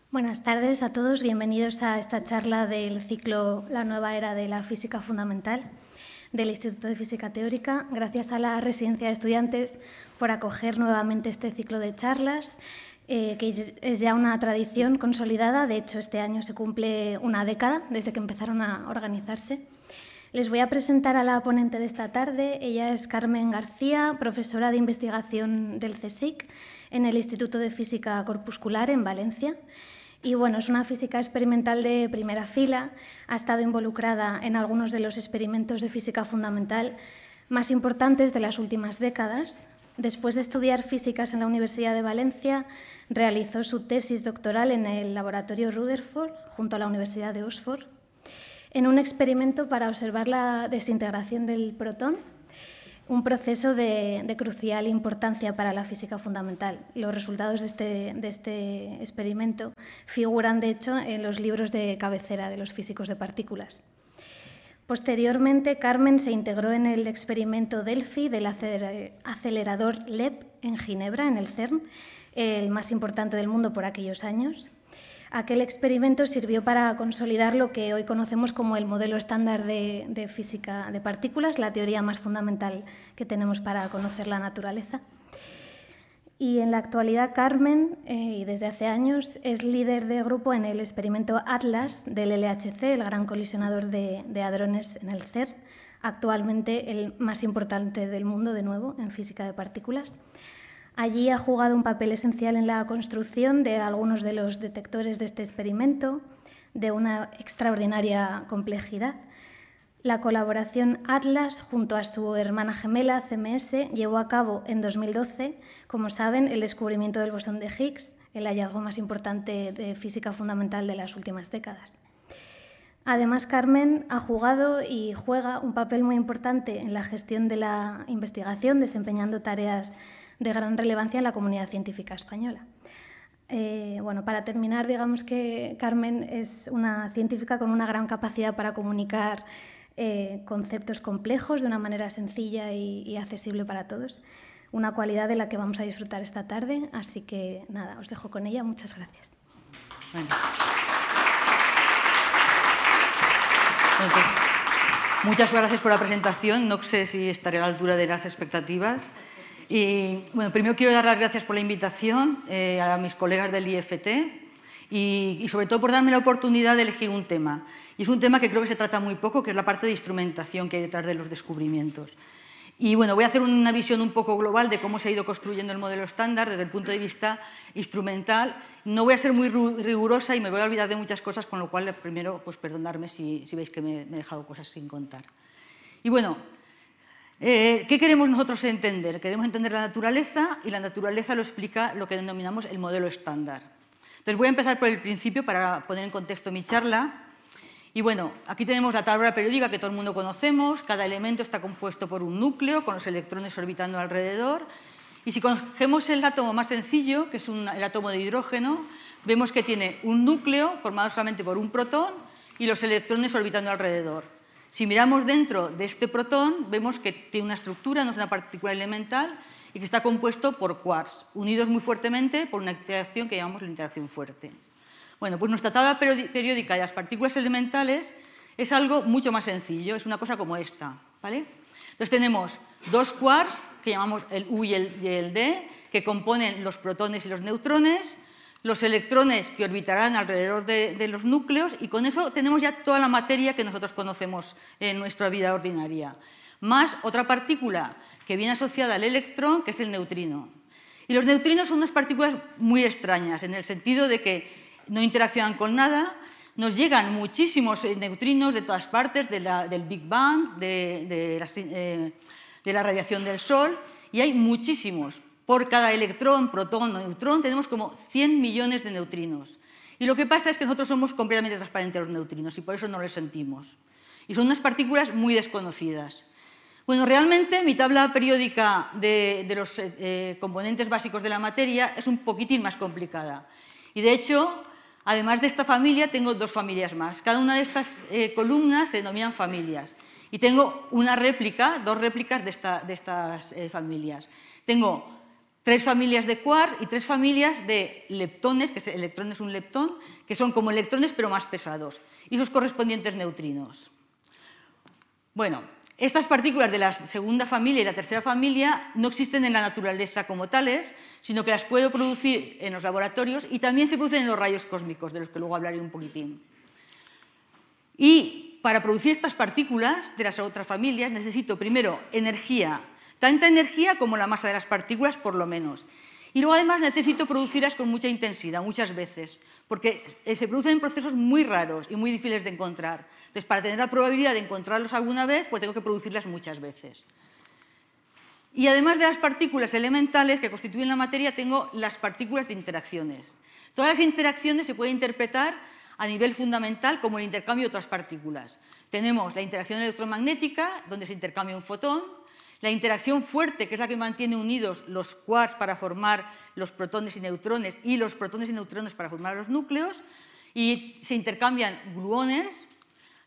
Buenas tardes a todos, bienvenidos a esta charla del ciclo La nueva era de la física fundamental del Instituto de Física Teórica. Gracias a la Residencia de Estudiantes por acoger nuevamente este ciclo de charlas, que es ya una tradición consolidada. De hecho, este año se cumple una década desde que empezaron a organizarse. Les voy a presentar a la ponente de esta tarde. Ella es Carmen García, profesora de investigación del CSIC en el Instituto de Física Corpuscular en Valencia. Y bueno, es una física experimental de primera fila, ha estado involucrada en algunos de los experimentos de física fundamental más importantes de las últimas décadas. Después de estudiar físicas en la Universidad de Valencia, realizó su tesis doctoral en el laboratorio Rutherford, junto a la Universidad de Oxford, en un experimento para observar la desintegración del protón, un proceso de crucial importancia para la física fundamental. Los resultados de este experimento figuran, de hecho, en los libros de cabecera de los físicos de partículas. Posteriormente, Carmen se integró en el experimento Delphi del acelerador LEP en Ginebra, en el CERN, el más importante del mundo por aquellos años. Aquel experimento sirvió para consolidar lo que hoy conocemos como el modelo estándar de física de partículas, la teoría más fundamental que tenemos para conocer la naturaleza. Y en la actualidad, Carmen, y desde hace años, es líder de grupo en el experimento ATLAS del LHC, el gran colisionador de hadrones en el CERN, actualmente el más importante del mundo, de nuevo, en física de partículas. Allí ha jugado un papel esencial en la construcción de algunos de los detectores de este experimento, de una extraordinaria complejidad. La colaboración ATLAS, junto a su hermana gemela CMS, llevó a cabo en 2012, como saben, el descubrimiento del bosón de Higgs, el hallazgo más importante de física fundamental de las últimas décadas. Además, Carmen ha jugado y juega un papel muy importante en la gestión de la investigación, desempeñando tareas de gran relevancia en la comunidad científica española. Bueno, para terminar, digamos que Carmen es una científica con una gran capacidad para comunicar conceptos complejos de una manera sencilla y accesible para todos, una cualidad de la que vamos a disfrutar esta tarde. Así que nada, os dejo con ella. Muchas gracias. Bueno, pues, muchas gracias por la presentación. No sé si estaré a la altura de las expectativas. Y, bueno, primero quiero dar las gracias por la invitación a mis colegas del IFT y sobre todo por darme la oportunidad de elegir un tema. Y es un tema que creo que se trata muy poco, que es la parte de instrumentación que hay detrás de los descubrimientos. Y bueno, voy a hacer una visión un poco global de cómo se ha ido construyendo el modelo estándar desde el punto de vista instrumental. No voy a ser muy rigurosa y me voy a olvidar de muchas cosas, con lo cual primero, pues perdonadme si veis que me he dejado cosas sin contar. Y bueno, ¿qué queremos nosotros entender? Queremos entender la naturaleza, y la naturaleza lo explica lo que denominamos el modelo estándar. Entonces voy a empezar por el principio para poner en contexto mi charla. Y bueno, aquí tenemos la tabla periódica que todo el mundo conocemos. Cada elemento está compuesto por un núcleo con los electrones orbitando alrededor. Y si cogemos el átomo más sencillo, que es el átomo de hidrógeno, vemos que tiene un núcleo formado solamente por un protón y los electrones orbitando alrededor. Si miramos dentro de este protón, vemos que tiene una estructura, no es una partícula elemental, y que está compuesto por quarks, unidos muy fuertemente por una interacción que llamamos la interacción fuerte. Bueno, pues nuestra tabla periódica de las partículas elementales es algo mucho más sencillo, es una cosa como esta, ¿vale? Entonces tenemos dos quarks, que llamamos el U y el D, que componen los protones y los neutrones, los electrones que orbitarán alrededor de los núcleos, y con eso tenemos ya toda la materia que nosotros conocemos en nuestra vida ordinaria, más otra partícula que viene asociada al electrón, que es el neutrino. Y los neutrinos son unas partículas muy extrañas, en el sentido de que no interaccionan con nada, nos llegan muchísimos neutrinos de todas partes, del Big Bang, de la radiación del Sol, y hay muchísimos. Por cada electrón, protón o neutrón tenemos como 100 millones de neutrinos. Y lo que pasa es que nosotros somos completamente transparentes a los neutrinos y por eso no los sentimos. Y son unas partículas muy desconocidas. Bueno, realmente mi tabla periódica de los componentes básicos de la materia es un poquitín más complicada. Y de hecho, además de esta familia, tengo dos familias más. Cada una de estas columnas se denominan familias. Y tengo una réplica, dos réplicas de estas familias. Tengo 3 familias de quarks y 3 familias de leptones, que el electrón es un leptón, que son como electrones pero más pesados, y sus correspondientes neutrinos. Bueno, estas partículas de la segunda familia y la tercera familia no existen en la naturaleza como tales, sino que las puedo producir en los laboratorios y también se producen en los rayos cósmicos, de los que luego hablaré un poquitín. Y para producir estas partículas de las otras familias necesito primero energía, tanta energía como la masa de las partículas, por lo menos. Y luego además necesito producirlas con mucha intensidad, muchas veces, porque se producen en procesos muy raros y muy difíciles de encontrar. Entonces, para tener la probabilidad de encontrarlos alguna vez, pues tengo que producirlas muchas veces. Y además de las partículas elementales que constituyen la materia, tengo las partículas de interacciones. Todas las interacciones se pueden interpretar a nivel fundamental como el intercambio de otras partículas. Tenemos la interacción electromagnética, donde se intercambia un fotón, la interacción fuerte, que es la que mantiene unidos los quarks para formar los protones y neutrones, y los protones y neutrones para formar los núcleos, y se intercambian gluones.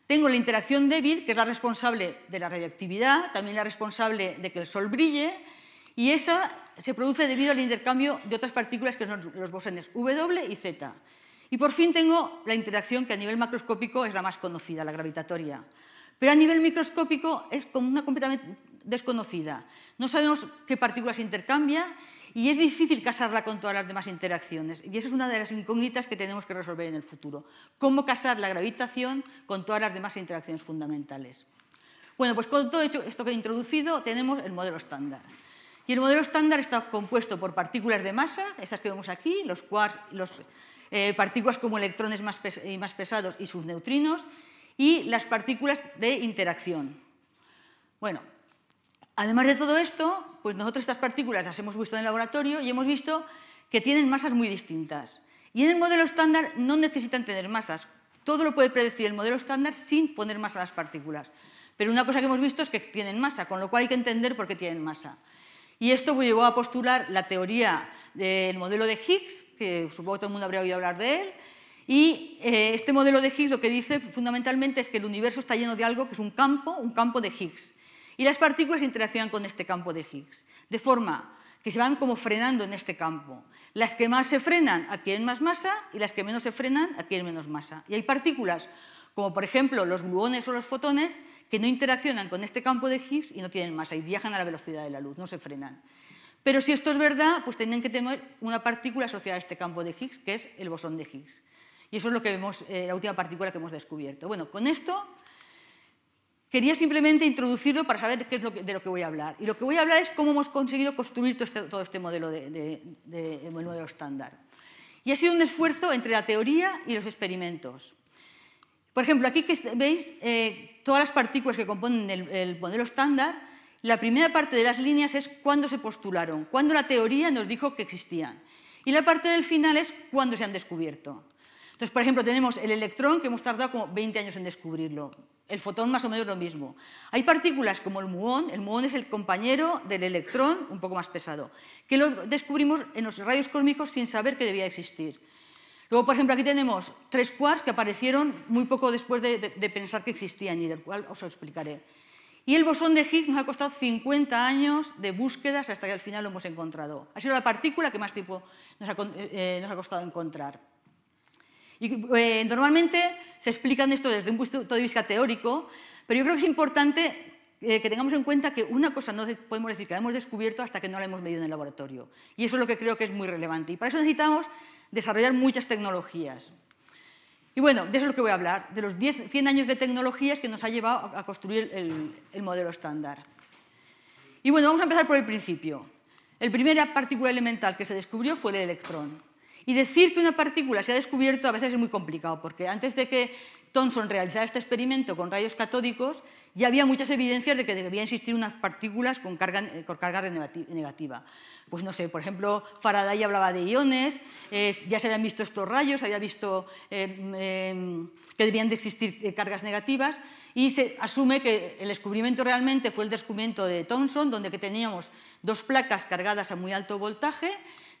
Tengo la interacción débil, que es la responsable de la radiactividad, también la responsable de que el Sol brille, y esa se produce debido al intercambio de otras partículas que son los bosones W y Z. Y por fin tengo la interacción que a nivel macroscópico es la más conocida, la gravitatoria. Pero a nivel microscópico es como una completamente desconocida. No sabemos qué partículas se intercambia y es difícil casarla con todas las demás interacciones. Y esa es una de las incógnitas que tenemos que resolver en el futuro. ¿Cómo casar la gravitación con todas las demás interacciones fundamentales? Bueno, pues con todo esto que he introducido tenemos el modelo estándar. Y el modelo estándar está compuesto por partículas de masa, estas que vemos aquí, los quarks, partículas como electrones más pesados y sus neutrinos, y las partículas de interacción. Bueno, además de todo esto, pues nosotros estas partículas las hemos visto en el laboratorio y hemos visto que tienen masas muy distintas. Y en el modelo estándar no necesitan tener masas. Todo lo puede predecir el modelo estándar sin poner masa a las partículas. Pero una cosa que hemos visto es que tienen masa, con lo cual hay que entender por qué tienen masa. Y esto pues llevó a postular la teoría del modelo de Higgs, que supongo que todo el mundo habría oído hablar de él. Y este modelo de Higgs lo que dice fundamentalmente es que el universo está lleno de algo que es un campo de Higgs. Y las partículas interaccionan con este campo de Higgs, de forma que se van como frenando en este campo. Las que más se frenan adquieren más masa y las que menos se frenan adquieren menos masa. Y hay partículas, como por ejemplo los gluones o los fotones, que no interaccionan con este campo de Higgs y no tienen masa y viajan a la velocidad de la luz, no se frenan. Pero si esto es verdad, pues tienen que tener una partícula asociada a este campo de Higgs, que es el bosón de Higgs. Y eso es lo que vemos, la última partícula que hemos descubierto. Bueno, con esto quería simplemente introducirlo para saber qué es de lo que voy a hablar. Y lo que voy a hablar es cómo hemos conseguido construir todo este modelo modelo estándar. Y ha sido un esfuerzo entre la teoría y los experimentos. Por ejemplo, aquí que veis todas las partículas que componen el modelo estándar, la primera parte de las líneas es cuándo se postularon, cuándo la teoría nos dijo que existían. Y la parte del final es cuándo se han descubierto. Entonces, por ejemplo, tenemos el electrón, que hemos tardado como 20 años en descubrirlo. El fotón más o menos lo mismo. Hay partículas como el muón es el compañero del electrón, un poco más pesado, que lo descubrimos en los rayos cósmicos sin saber que debía existir. Luego, por ejemplo, aquí tenemos 3 quarks que aparecieron muy poco después de pensar que existían y del cual os lo explicaré. Y el bosón de Higgs nos ha costado 50 años de búsquedas hasta que al final lo hemos encontrado. Ha sido la partícula que más tiempo nos ha costado encontrar. Y, normalmente se explican esto desde un punto de vista teórico, pero yo creo que es importante que tengamos en cuenta que una cosa no podemos decir que la hemos descubierto hasta que no la hemos medido en el laboratorio. Y eso es lo que creo que es muy relevante. Y para eso necesitamos desarrollar muchas tecnologías. Y bueno, de eso es lo que voy a hablar, de los 100 años de tecnologías que nos ha llevado a construir el modelo estándar. Y bueno, vamos a empezar por el principio. La primera partícula elemental que se descubrió fue el electrón. Y decir que una partícula se ha descubierto a veces es muy complicado, porque antes de que Thomson realizara este experimento con rayos catódicos, ya había muchas evidencias de que debían existir unas partículas con carga negativa. Pues no sé, por ejemplo, Faraday hablaba de iones, ya se habían visto estos rayos, había visto que debían de existir cargas negativas, y se asume que el descubrimiento realmente fue el descubrimiento de Thomson, donde teníamos 2 placas cargadas a muy alto voltaje,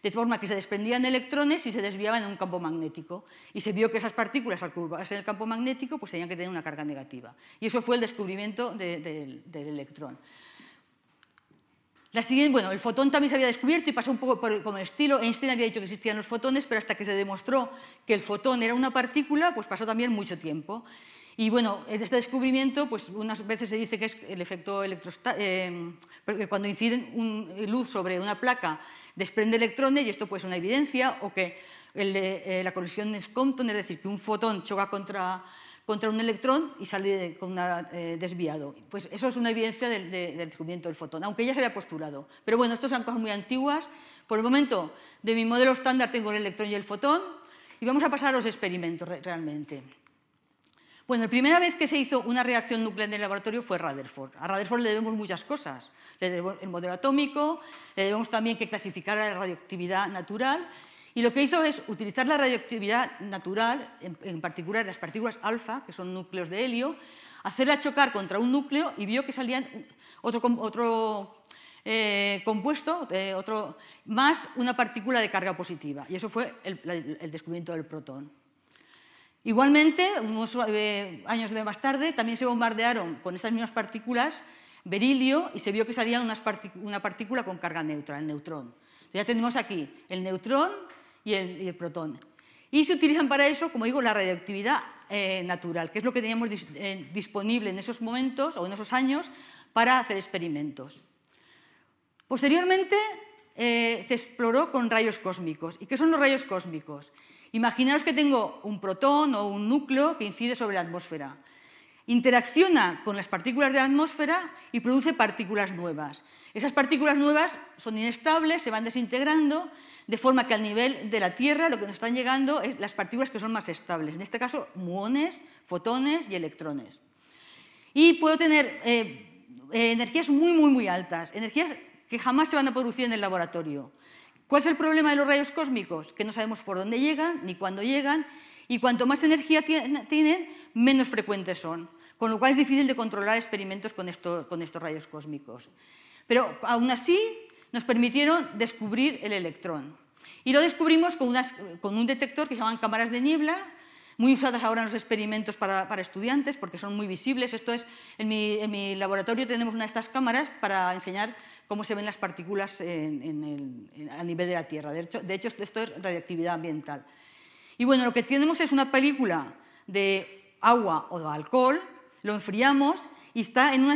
de forma que se desprendían electrones y se desviaban en un campo magnético. Y se vio que esas partículas, al curvarse en el campo magnético, pues tenían que tener una carga negativa. Y eso fue el descubrimiento del electrón. Bueno, el fotón también se había descubierto y pasó un poco como el estilo. Einstein había dicho que existían los fotones, pero hasta que se demostró que el fotón era una partícula, pues pasó también mucho tiempo. Y bueno, este descubrimiento, pues unas veces se dice que es el efecto electrostático, porque cuando incide luz sobre una placa desprende electrones, y esto pues es una evidencia, o que la colisión es Compton, es decir, que un fotón choca contra un electrón y sale desviado. Pues eso es una evidencia del descubrimiento del fotón, aunque ya se había postulado. Pero bueno, estas son cosas muy antiguas. Por el momento, de mi modelo estándar tengo el electrón y el fotón, y vamos a pasar a los experimentos realmente. Bueno, la primera vez que se hizo una reacción nuclear en el laboratorio fue Rutherford. A Rutherford le debemos muchas cosas. Le debemos el modelo atómico, le debemos también que clasificara la radioactividad natural, y lo que hizo es utilizar la radioactividad natural, en particular las partículas alfa, que son núcleos de helio, hacerla chocar contra un núcleo, y vio que salían otro compuesto, más una partícula de carga positiva. Y eso fue el descubrimiento del protón. Igualmente, unos años más tarde, también se bombardearon con estas mismas partículas berilio, y se vio que salía una partícula con carga neutra, el neutrón. Entonces ya tenemos aquí el neutrón y el protón. Y se utilizan para eso, como digo, la radioactividad natural, que es lo que teníamos disponible en esos momentos o en esos años para hacer experimentos. Posteriormente se exploró con rayos cósmicos. ¿Y qué son los rayos cósmicos? Imaginaos que tengo un protón o un núcleo que incide sobre la atmósfera. Interacciona con las partículas de la atmósfera y produce partículas nuevas. Esas partículas nuevas son inestables, se van desintegrando, de forma que al nivel de la Tierra lo que nos están llegando es las partículas que son más estables, en este caso muones, fotones y electrones. Y puedo tener energías muy altas, energías que jamás se van a producir en el laboratorio. ¿Cuál es el problema de los rayos cósmicos? Que no sabemos por dónde llegan ni cuándo llegan, y cuanto más energía tienen, menos frecuentes son, con lo cual es difícil de controlar experimentos con estos rayos cósmicos. Pero aún así nos permitieron descubrir el electrón. Y lo descubrimos con un detector que se llaman cámaras de niebla, muy usadas ahora en los experimentos para estudiantes porque son muy visibles. Esto es, en mi laboratorio tenemos una de estas cámaras para enseñar cómo se ven las partículas a nivel de la Tierra. De hecho, esto es radioactividad ambiental. Y bueno, lo que tenemos es una película de agua o de alcohol, lo enfriamos y está en un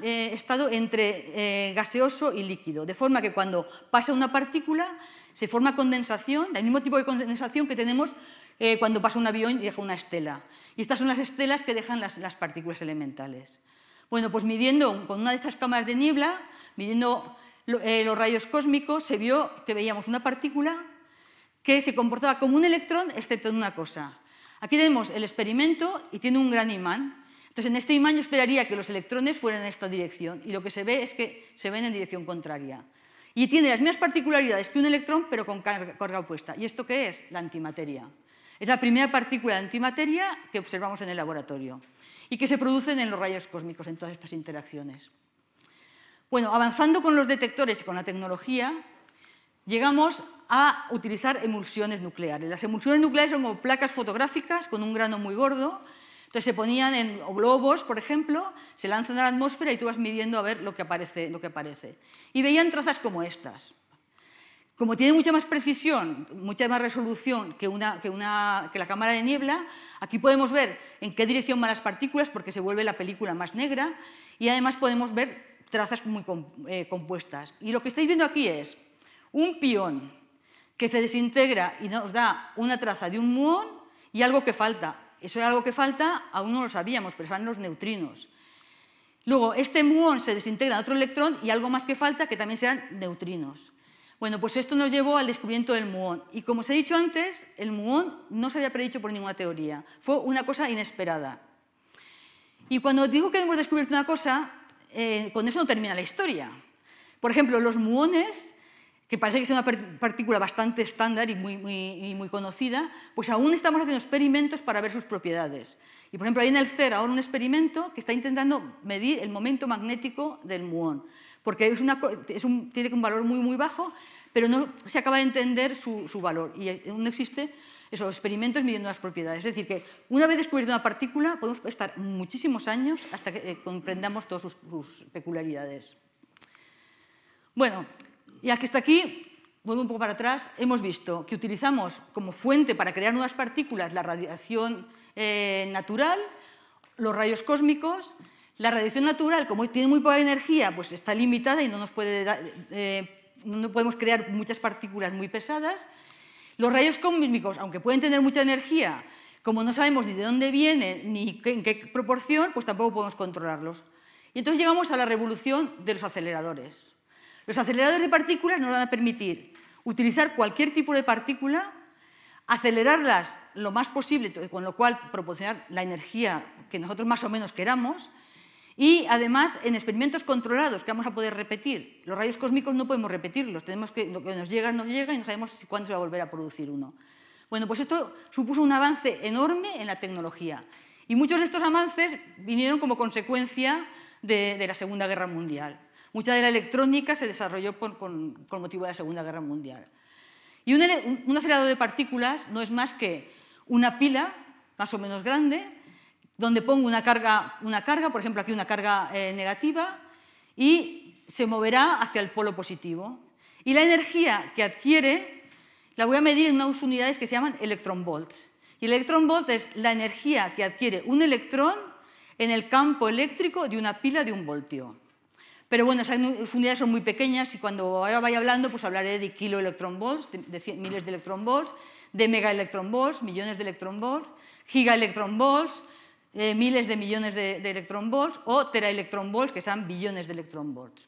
estado entre gaseoso y líquido, de forma que cuando pasa una partícula se forma condensación, el mismo tipo de condensación que tenemos cuando pasa un avión y deja una estela. Y estas son las estelas que dejan las partículas elementales. Bueno, pues midiendo con una de estas cámaras de niebla, midiendo los rayos cósmicos, se vio que veíamos una partícula que se comportaba como un electrón, excepto en una cosa. Aquí tenemos el experimento y tiene un gran imán. Entonces, en este imán yo esperaría que los electrones fueran en esta dirección, y lo que se ve es que se ven en dirección contraria. Y tiene las mismas particularidades que un electrón, pero con carga opuesta. ¿Y esto qué es? La antimateria. Es la primera partícula de antimateria que observamos en el laboratorio y que se producen en los rayos cósmicos, en todas estas interacciones. Bueno, avanzando con los detectores y con la tecnología, llegamos a utilizar emulsiones nucleares. Las emulsiones nucleares son como placas fotográficas con un grano muy gordo. Entonces se ponían en globos, por ejemplo, se lanzan a la atmósfera y tú vas midiendo a ver lo que aparece. Y veían trazas como estas. Como tiene mucha más precisión, mucha más resolución que la cámara de niebla, aquí podemos ver en qué dirección van las partículas porque se vuelve la película más negra, y además podemos ver trazas muy compuestas. Y lo que estáis viendo aquí es un pión que se desintegra y nos da una traza de un muón y algo que falta. Eso es algo que falta, aún no lo sabíamos, pero son los neutrinos. Luego, este muón se desintegra en otro electrón y algo más que falta, que también serán neutrinos. Bueno, pues esto nos llevó al descubrimiento del muón. Y como os he dicho antes, el muón no se había predicho por ninguna teoría. Fue una cosa inesperada. Y cuando digo que hemos descubierto una cosa, con eso no termina la historia. Por ejemplo, los muones, que parece que es una partícula bastante estándar y muy conocida, pues aún estamos haciendo experimentos para ver sus propiedades. Y, por ejemplo, hay en el CERN ahora un experimento que está intentando medir el momento magnético del muón, porque tiene un valor muy bajo, pero no se acaba de entender su valor. Y aún existe esos experimentos midiendo las propiedades. Es decir, que una vez descubierta una partícula, podemos estar muchísimos años hasta que comprendamos todas sus peculiaridades. Bueno, ya que está aquí, vuelvo un poco para atrás, hemos visto que utilizamos como fuente para crear nuevas partículas la radiación natural, los rayos cósmicos. La radiación natural, como tiene muy poca energía, pues está limitada y no podemos crear muchas partículas muy pesadas. Los rayos cósmicos, aunque pueden tener mucha energía, como no sabemos ni de dónde vienen ni en qué proporción, pues tampoco podemos controlarlos. Y entonces llegamos a la revolución de los aceleradores. Los aceleradores de partículas nos van a permitir utilizar cualquier tipo de partícula, acelerarlas lo más posible, con lo cual proporcionar la energía que nosotros más o menos queramos, y además en experimentos controlados que vamos a poder repetir. Los rayos cósmicos no podemos repetirlos, tenemos que lo que nos llega y no sabemos cuándo se va a volver a producir uno. Bueno, pues esto supuso un avance enorme en la tecnología, y muchos de estos avances vinieron como consecuencia de la Segunda Guerra Mundial. Mucha de la electrónica se desarrolló con motivo de la Segunda Guerra Mundial. Y un acelerador de partículas no es más que una pila más o menos grande, donde pongo una carga, por ejemplo aquí una carga negativa, y se moverá hacia el polo positivo. Y la energía que adquiere la voy a medir en unas unidades que se llaman electronvolts. Y el electronvolt es la energía que adquiere un electrón en el campo eléctrico de una pila de 1 voltio. Pero bueno, esas unidades son muy pequeñas y cuando vaya hablando pues hablaré de kiloelectronvolts, de miles de electronvolts, de megaelectronvolts, millones de electronvolts, gigaelectronvolts, miles de millones de electronvolts o teraelectronvolts, que son billones de electronvolts.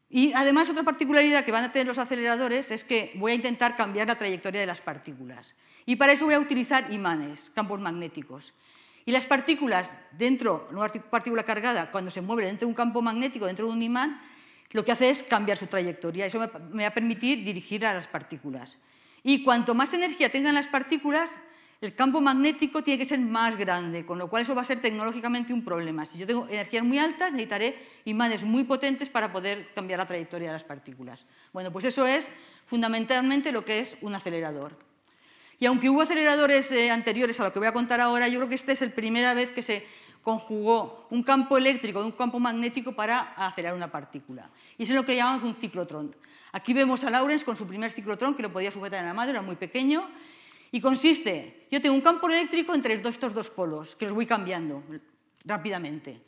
Y además otra particularidad que van a tener los aceleradores es que voy a intentar cambiar la trayectoria de las partículas. Y para eso voy a utilizar imanes, campos magnéticos. Y las partículas dentro, una partícula cargada, cuando se mueve dentro de un campo magnético, dentro de un imán, lo que hace es cambiar su trayectoria. Eso me va a permitir dirigir a las partículas. Y cuanto más energía tengan las partículas, el campo magnético tiene que ser más grande, con lo cual eso va a ser tecnológicamente un problema. Si yo tengo energías muy altas, necesitaré imanes muy potentes para poder cambiar la trayectoria de las partículas. Bueno, pues eso es fundamentalmente lo que es un acelerador. Y aunque hubo aceleradores anteriores a lo que voy a contar ahora, yo creo que esta es la primera vez que se conjugó un campo eléctrico de un campo magnético para acelerar una partícula. Y eso es lo que llamamos un ciclotrón. Aquí vemos a Lawrence con su primer ciclotrón, que lo podía sujetar en la mano, era muy pequeño, y consiste, yo tengo un campo eléctrico entre estos dos polos, que los voy cambiando rápidamente.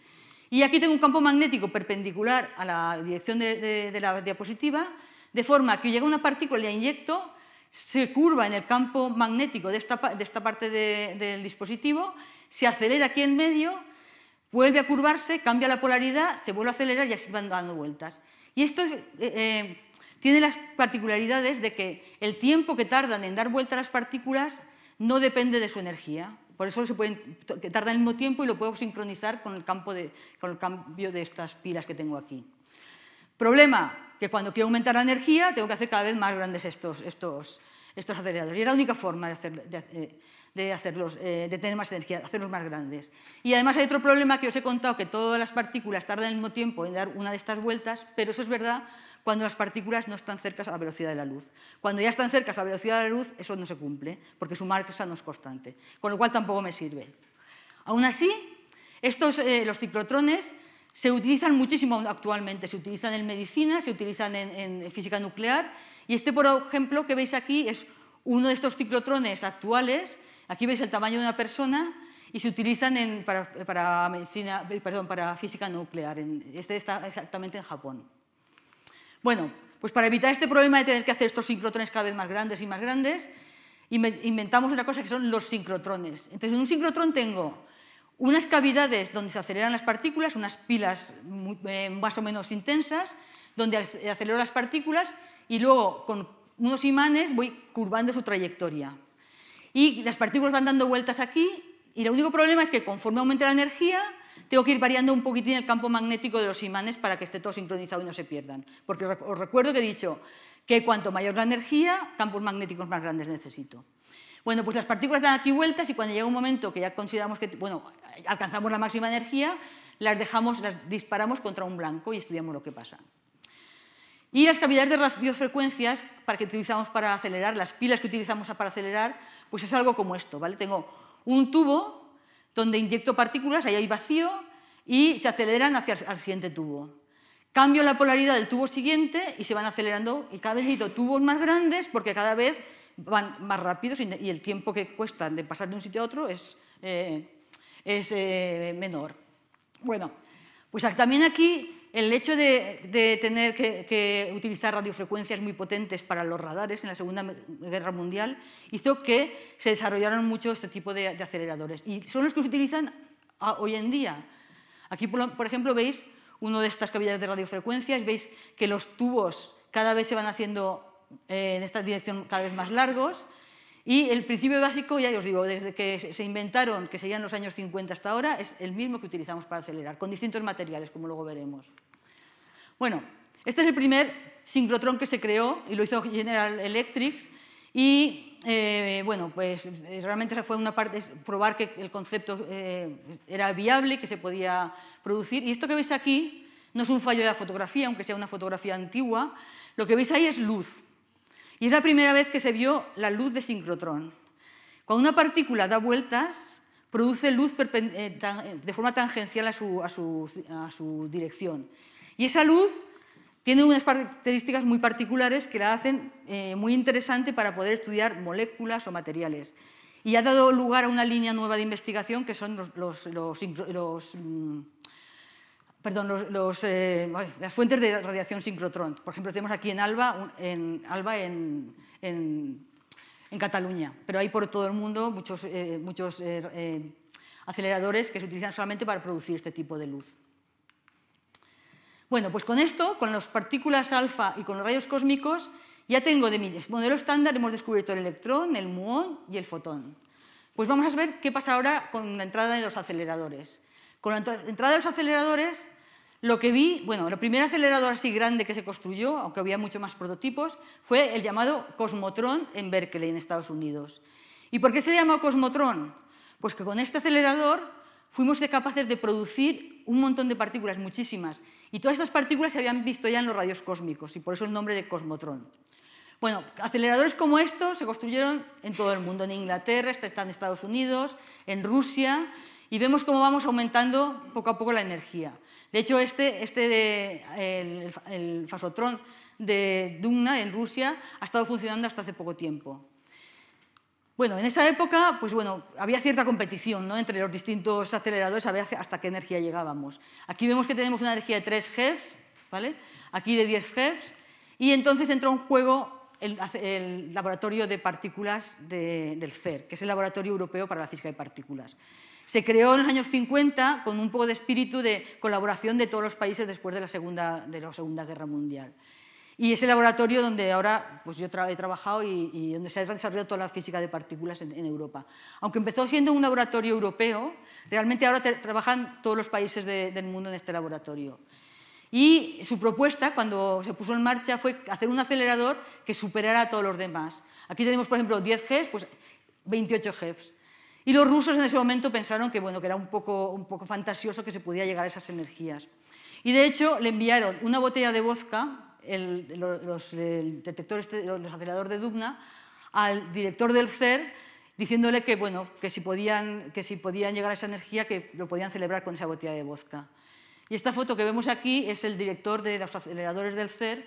Y aquí tengo un campo magnético perpendicular a la dirección de la diapositiva, de forma que llega una partícula y la inyecto, se curva en el campo magnético de esta parte del dispositivo, se acelera aquí en medio, vuelve a curvarse, cambia la polaridad, se vuelve a acelerar y así van dando vueltas. Y esto tiene las particularidades de que el tiempo que tardan en dar vuelta a las partículas no depende de su energía. Por eso tardan el mismo tiempo y lo puedo sincronizar con el cambio de estas pilas que tengo aquí. Problema, que cuando quiero aumentar la energía tengo que hacer cada vez más grandes estos aceleradores. Y era la única forma de tener más energía, hacerlos más grandes. Y además hay otro problema que os he contado, que todas las partículas tardan el mismo tiempo en dar una de estas vueltas, pero eso es verdad cuando las partículas no están cerca a la velocidad de la luz. Cuando ya están cerca a la velocidad de la luz, eso no se cumple, porque su masa no es constante, con lo cual tampoco me sirve. Aún así, los ciclotrones se utilizan muchísimo actualmente, se utilizan en medicina, se utilizan en física nuclear, y por ejemplo, que veis aquí es uno de estos ciclotrones actuales. Aquí veis el tamaño de una persona y se utilizan para física nuclear. Este está exactamente en Japón. Bueno, pues para evitar este problema de tener que hacer estos sincrotrones cada vez más grandes y más grandes, inventamos una cosa que son los sincrotrones. Entonces, en un sincrotrón tengo unas cavidades donde se aceleran las partículas, unas pilas más o menos intensas, donde acelero las partículas y luego con unos imanes voy curvando su trayectoria. Y las partículas van dando vueltas aquí y el único problema es que conforme aumenta la energía tengo que ir variando un poquitín el campo magnético de los imanes para que esté todo sincronizado y no se pierdan. Porque os recuerdo que he dicho que cuanto mayor la energía, campos magnéticos más grandes necesito. Bueno, pues las partículas dan aquí vueltas y cuando llega un momento que ya consideramos que alcanzamos la máxima energía, las disparamos contra un blanco y estudiamos lo que pasa. Y las cavidades de radiofrecuencias que utilizamos para acelerar, las pilas que utilizamos para acelerar, pues es algo como esto, ¿vale? Tengo un tubo donde inyecto partículas, ahí hay vacío, y se aceleran hacia el siguiente tubo. cambio la polaridad del tubo siguiente y se van acelerando y cada vez necesito tubos más grandes porque cada vez van más rápidos y el tiempo que cuesta de pasar de un sitio a otro es menor. Bueno, pues también aquí el hecho de tener que utilizar radiofrecuencias muy potentes para los radares en la Segunda Guerra Mundial hizo que se desarrollaran mucho este tipo de aceleradores y son los que se utilizan hoy en día. Aquí, por ejemplo, veis una de estas cavidades de radiofrecuencias, veis que los tubos cada vez se van haciendo en esta dirección cada vez más largos y el principio básico, ya os digo, desde que se inventaron, que serían los años 50 hasta ahora, es el mismo que utilizamos para acelerar, con distintos materiales, como luego veremos. Bueno, este es el primer sincrotrón que se creó y lo hizo General Electric y bueno, pues realmente fue una parte, probar que el concepto era viable y que se podía producir. Y esto que veis aquí no es un fallo de la fotografía, aunque sea una fotografía antigua, lo que veis ahí es luz. Y es la primera vez que se vio la luz de sincrotrón. Cuando una partícula da vueltas, produce luz de forma tangencial a su dirección. Y esa luz tiene unas características muy particulares que la hacen muy interesante para poder estudiar moléculas o materiales. Y ha dado lugar a una línea nueva de investigación que son las fuentes de radiación sincrotrón. Por ejemplo, tenemos aquí en Alba en Cataluña, pero hay por todo el mundo muchos aceleradores que se utilizan solamente para producir este tipo de luz. Bueno, pues con esto, con las partículas alfa y con los rayos cósmicos, ya tengo de mi modelo estándar, hemos descubierto el electrón, el muón y el fotón. Pues vamos a ver qué pasa ahora con la entrada de los aceleradores. Con la entrada de los aceleradores, lo que vi, bueno, el primer acelerador así grande que se construyó, aunque había muchos más prototipos, fue el llamado Cosmotron en Berkeley, en Estados Unidos. ¿Y por qué se llama Cosmotron? Pues que con este acelerador fuimos capaces de producir un montón de partículas, muchísimas, y todas estas partículas se habían visto ya en los rayos cósmicos, y por eso el nombre de Cosmotron. Bueno, aceleradores como estos se construyeron en todo el mundo, en Inglaterra, está en Estados Unidos, en Rusia, y vemos cómo vamos aumentando poco a poco la energía. De hecho, el fasotrón de Dubna, en Rusia, ha estado funcionando hasta hace poco tiempo. Bueno, en esa época, pues bueno, había cierta competición, ¿no?, entre los distintos aceleradores, a ver hasta qué energía llegábamos. Aquí vemos que tenemos una energía de 3 GeV, ¿vale?, aquí de 10 GeV, y entonces entra en juego el laboratorio de partículas del CERN, que es el Laboratorio Europeo para la Física de Partículas. Se creó en los años 50 con un poco de espíritu de colaboración de todos los países después de la Segunda Guerra Mundial. Y es el laboratorio donde ahora pues yo he trabajado y donde se ha desarrollado toda la física de partículas en Europa. Aunque empezó siendo un laboratorio europeo, realmente ahora trabajan todos los países del mundo en este laboratorio. Y su propuesta, cuando se puso en marcha, fue hacer un acelerador que superara a todos los demás. Aquí tenemos, por ejemplo, 10 GeV, pues 28 GeV. Y los rusos en ese momento pensaron que, bueno, que era un poco fantasioso que se podía llegar a esas energías. Y de hecho le enviaron una botella de vodka, los aceleradores de Dubna, al director del CERN, diciéndole que, bueno, que si podían llegar a esa energía, que lo podían celebrar con esa botella de vodka. Y esta foto que vemos aquí es el director de los aceleradores del CERN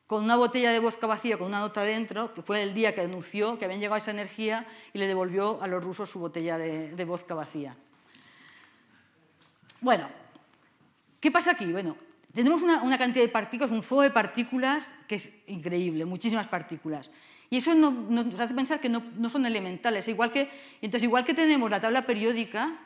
con una botella de vodka vacía con una nota dentro, que fue el día que anunció que habían llegado a esa energía y le devolvió a los rusos su botella de vodka vacía. Bueno, ¿qué pasa aquí? Bueno, tenemos una cantidad de partículas, un fuego de partículas que es increíble, muchísimas partículas. Y eso nos hace pensar que no son elementales. Entonces, igual que tenemos la tabla periódica,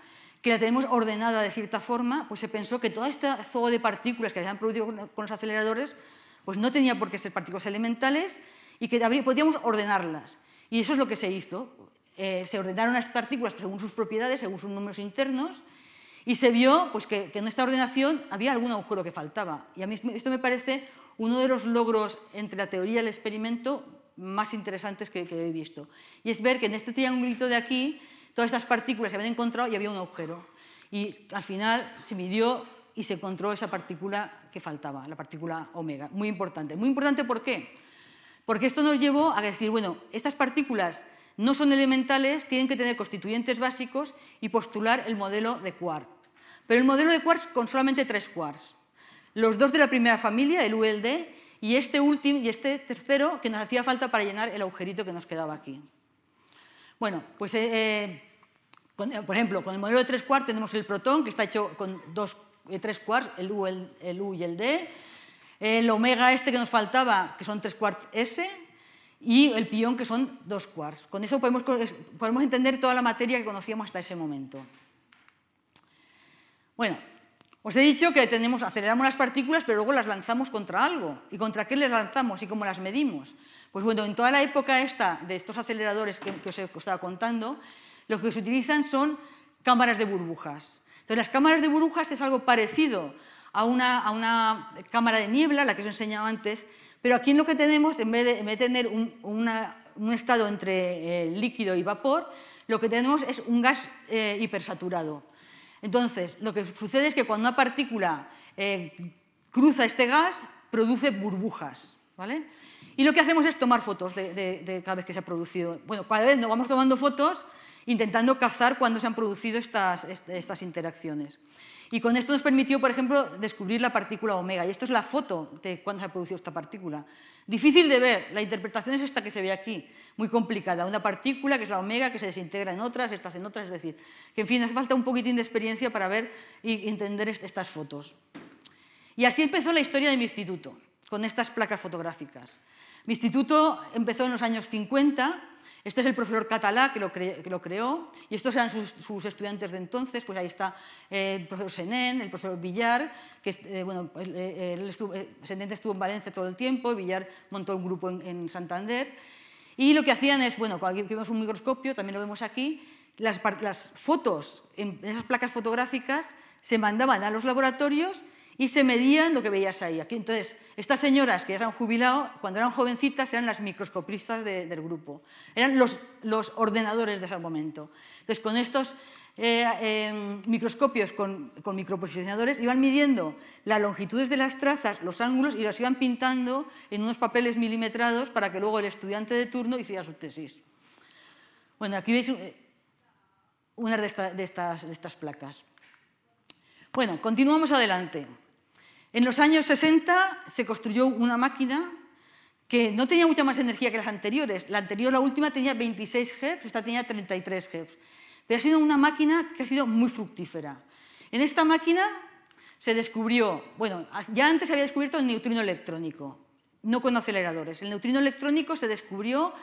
que la tenemos ordenada de cierta forma, pues se pensó que todo este fuego de partículas que se han producido con los aceleradores pues no tenía por qué ser partículas elementales y que podíamos ordenarlas. Y eso es lo que se hizo. Se ordenaron las partículas según sus propiedades, según sus números internos, y se vio pues, que en esta ordenación había algún agujero que faltaba. Y a mí esto me parece uno de los logros entre la teoría y el experimento más interesantes que he visto. Y es ver que en este triangulito de aquí, todas estas partículas se habían encontrado y había un agujero. Y al final se midió y se encontró esa partícula que faltaba, la partícula omega. Muy importante. Muy importante, ¿por qué? Porque esto nos llevó a decir, bueno, estas partículas no son elementales, tienen que tener constituyentes básicos y postular el modelo de quark. Pero el modelo de quarks con solamente 3 quarks. los dos de la primera familia, el U y el D, y este último y este tercero que nos hacía falta para llenar el agujerito que nos quedaba aquí. Bueno, pues por ejemplo, con el modelo de 3 quarks tenemos el protón, que está hecho con 3 quarks, el U y el D, el omega este que nos faltaba, que son 3 quarks S, y el pión, que son 2 quarks. Con eso podemos entender toda la materia que conocíamos hasta ese momento. Bueno, os he dicho que aceleramos las partículas, pero luego las lanzamos contra algo. ¿Y contra qué les lanzamos y cómo las medimos? Pues bueno, en toda la época esta de estos aceleradores que os estaba contando, lo que se utilizan son cámaras de burbujas. Entonces, las cámaras de burbujas es algo parecido a una cámara de niebla, la que os he enseñado antes, pero aquí lo que tenemos, en vez de tener un estado entre líquido y vapor, lo que tenemos es un gas hipersaturado. Entonces, lo que sucede es que cuando una partícula cruza este gas, produce burbujas, ¿vale? Y lo que hacemos es tomar fotos de cada vez que se ha producido. Bueno, cada vez nos vamos tomando fotos intentando cazar cuándo se han producido estas interacciones. Y con esto nos permitió, por ejemplo, descubrir la partícula omega. Y esto es la foto de cuándo se ha producido esta partícula. Difícil de ver, la interpretación es esta que se ve aquí, muy complicada. Una partícula, que es la omega, que se desintegra en otras, estas en otras, es decir, que en fin, hace falta un poquitín de experiencia para ver y entender estas fotos. Y así empezó la historia de mi instituto, con estas placas fotográficas. Mi instituto empezó en los años 50, este es el profesor Català que lo creó, y estos eran sus estudiantes de entonces, pues ahí está el profesor Senén, el profesor Villar, que Senén estuvo en Valencia todo el tiempo, y Villar montó un grupo en Santander, y lo que hacían es, bueno, cuando vemos un microscopio, también lo vemos aquí, las fotos en esas placas fotográficas se mandaban a los laboratorios y se medían lo que veías ahí. Aquí, entonces, estas señoras que ya se han jubilado, cuando eran jovencitas, eran las microscopistas del grupo. Eran los ordenadores de ese momento. Entonces, con estos microscopios, con microposicionadores, iban midiendo las longitudes de las trazas, los ángulos, y los iban pintando en unos papeles milimetrados para que luego el estudiante de turno hiciera su tesis. Bueno, aquí veis una de estas placas. Bueno, continuamos adelante. En los años 60 se construyó una máquina que no tenía mucha más energía que las anteriores. La anterior, la última, tenía 26 GeV, esta tenía 33 GeV. Pero ha sido una máquina que ha sido muy fructífera. En esta máquina se descubrió, bueno, ya antes se había descubierto el neutrino electrónico, no con aceleradores. El neutrino electrónico se descubrió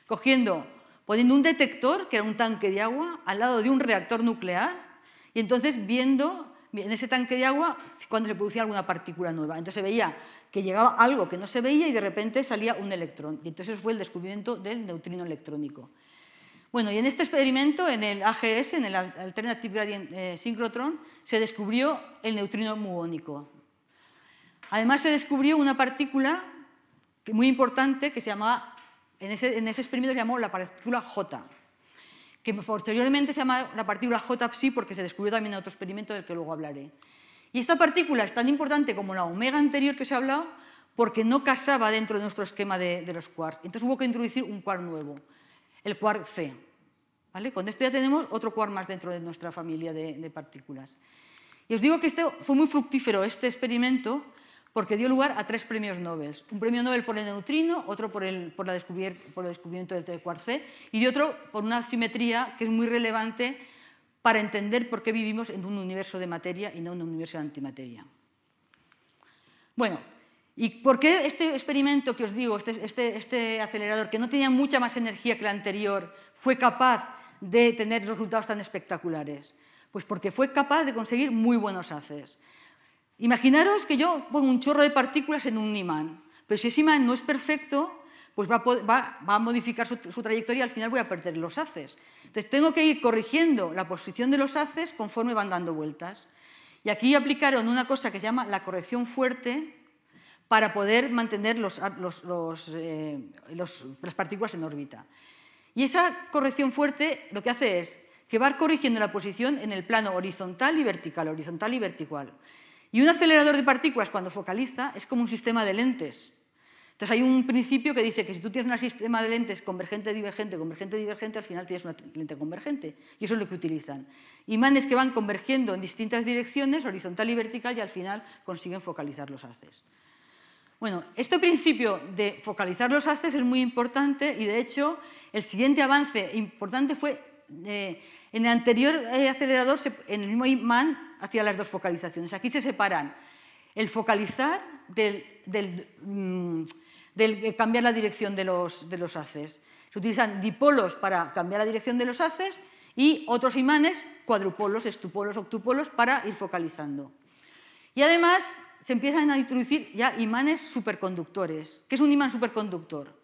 poniendo un detector, que era un tanque de agua, al lado de un reactor nuclear, y entonces viendo en ese tanque de agua cuando se producía alguna partícula nueva. Entonces se veía que llegaba algo que no se veía y de repente salía un electrón. Y entonces fue el descubrimiento del neutrino electrónico. Bueno, y en este experimento, en el AGS, en el Alternative Gradient Synchrotron, se descubrió el neutrino muónico. Además se descubrió una partícula muy importante que se llamaba, en ese experimento se llamó la partícula J, que posteriormente se llama la partícula J-psi porque se descubrió también en otro experimento del que luego hablaré. Y esta partícula es tan importante como la omega anterior que os he hablado porque no casaba dentro de nuestro esquema de los quarks. Entonces hubo que introducir un quark nuevo, el quark C. ¿Vale? Con esto ya tenemos otro quark más dentro de nuestra familia de partículas. Y os digo que fue muy fructífero este experimento porque dio lugar a 3 premios Nobel. Un premio Nobel por el neutrino, otro por el descubrimiento del quark C y otro por una simetría que es muy relevante para entender por qué vivimos en un universo de materia y no en un universo de antimateria. Bueno, ¿y por qué este experimento que os digo, este acelerador, que no tenía mucha más energía que el anterior, fue capaz de tener resultados tan espectaculares? Pues porque fue capaz de conseguir muy buenos haces. Imaginaros que yo pongo un chorro de partículas en un imán, pero si ese imán no es perfecto, pues va a modificar su trayectoria y al final voy a perder los haces. Entonces tengo que ir corrigiendo la posición de los haces conforme van dando vueltas. Y aquí aplicaron una cosa que se llama la corrección fuerte para poder mantener las partículas en órbita. Y esa corrección fuerte lo que hace es que va corrigiendo la posición en el plano horizontal y vertical, horizontal y vertical. Y un acelerador de partículas, cuando focaliza, es como un sistema de lentes. Entonces hay un principio que dice que si tú tienes un sistema de lentes convergente-divergente, convergente-divergente, al final tienes una lente convergente. Y eso es lo que utilizan. Imanes que van convergiendo en distintas direcciones, horizontal y vertical, y al final consiguen focalizar los haces. Bueno, este principio de focalizar los haces es muy importante y, de hecho, el siguiente avance importante fue en el anterior acelerador, en el mismo imán, hacía las dos focalizaciones. Aquí se separan el focalizar del cambiar la dirección de los haces. Se utilizan dipolos para cambiar la dirección de los haces y otros imanes, cuadrupolos, estupolos, octupolos, para ir focalizando. Y además se empiezan a introducir ya imanes superconductores. ¿Qué es un imán superconductor?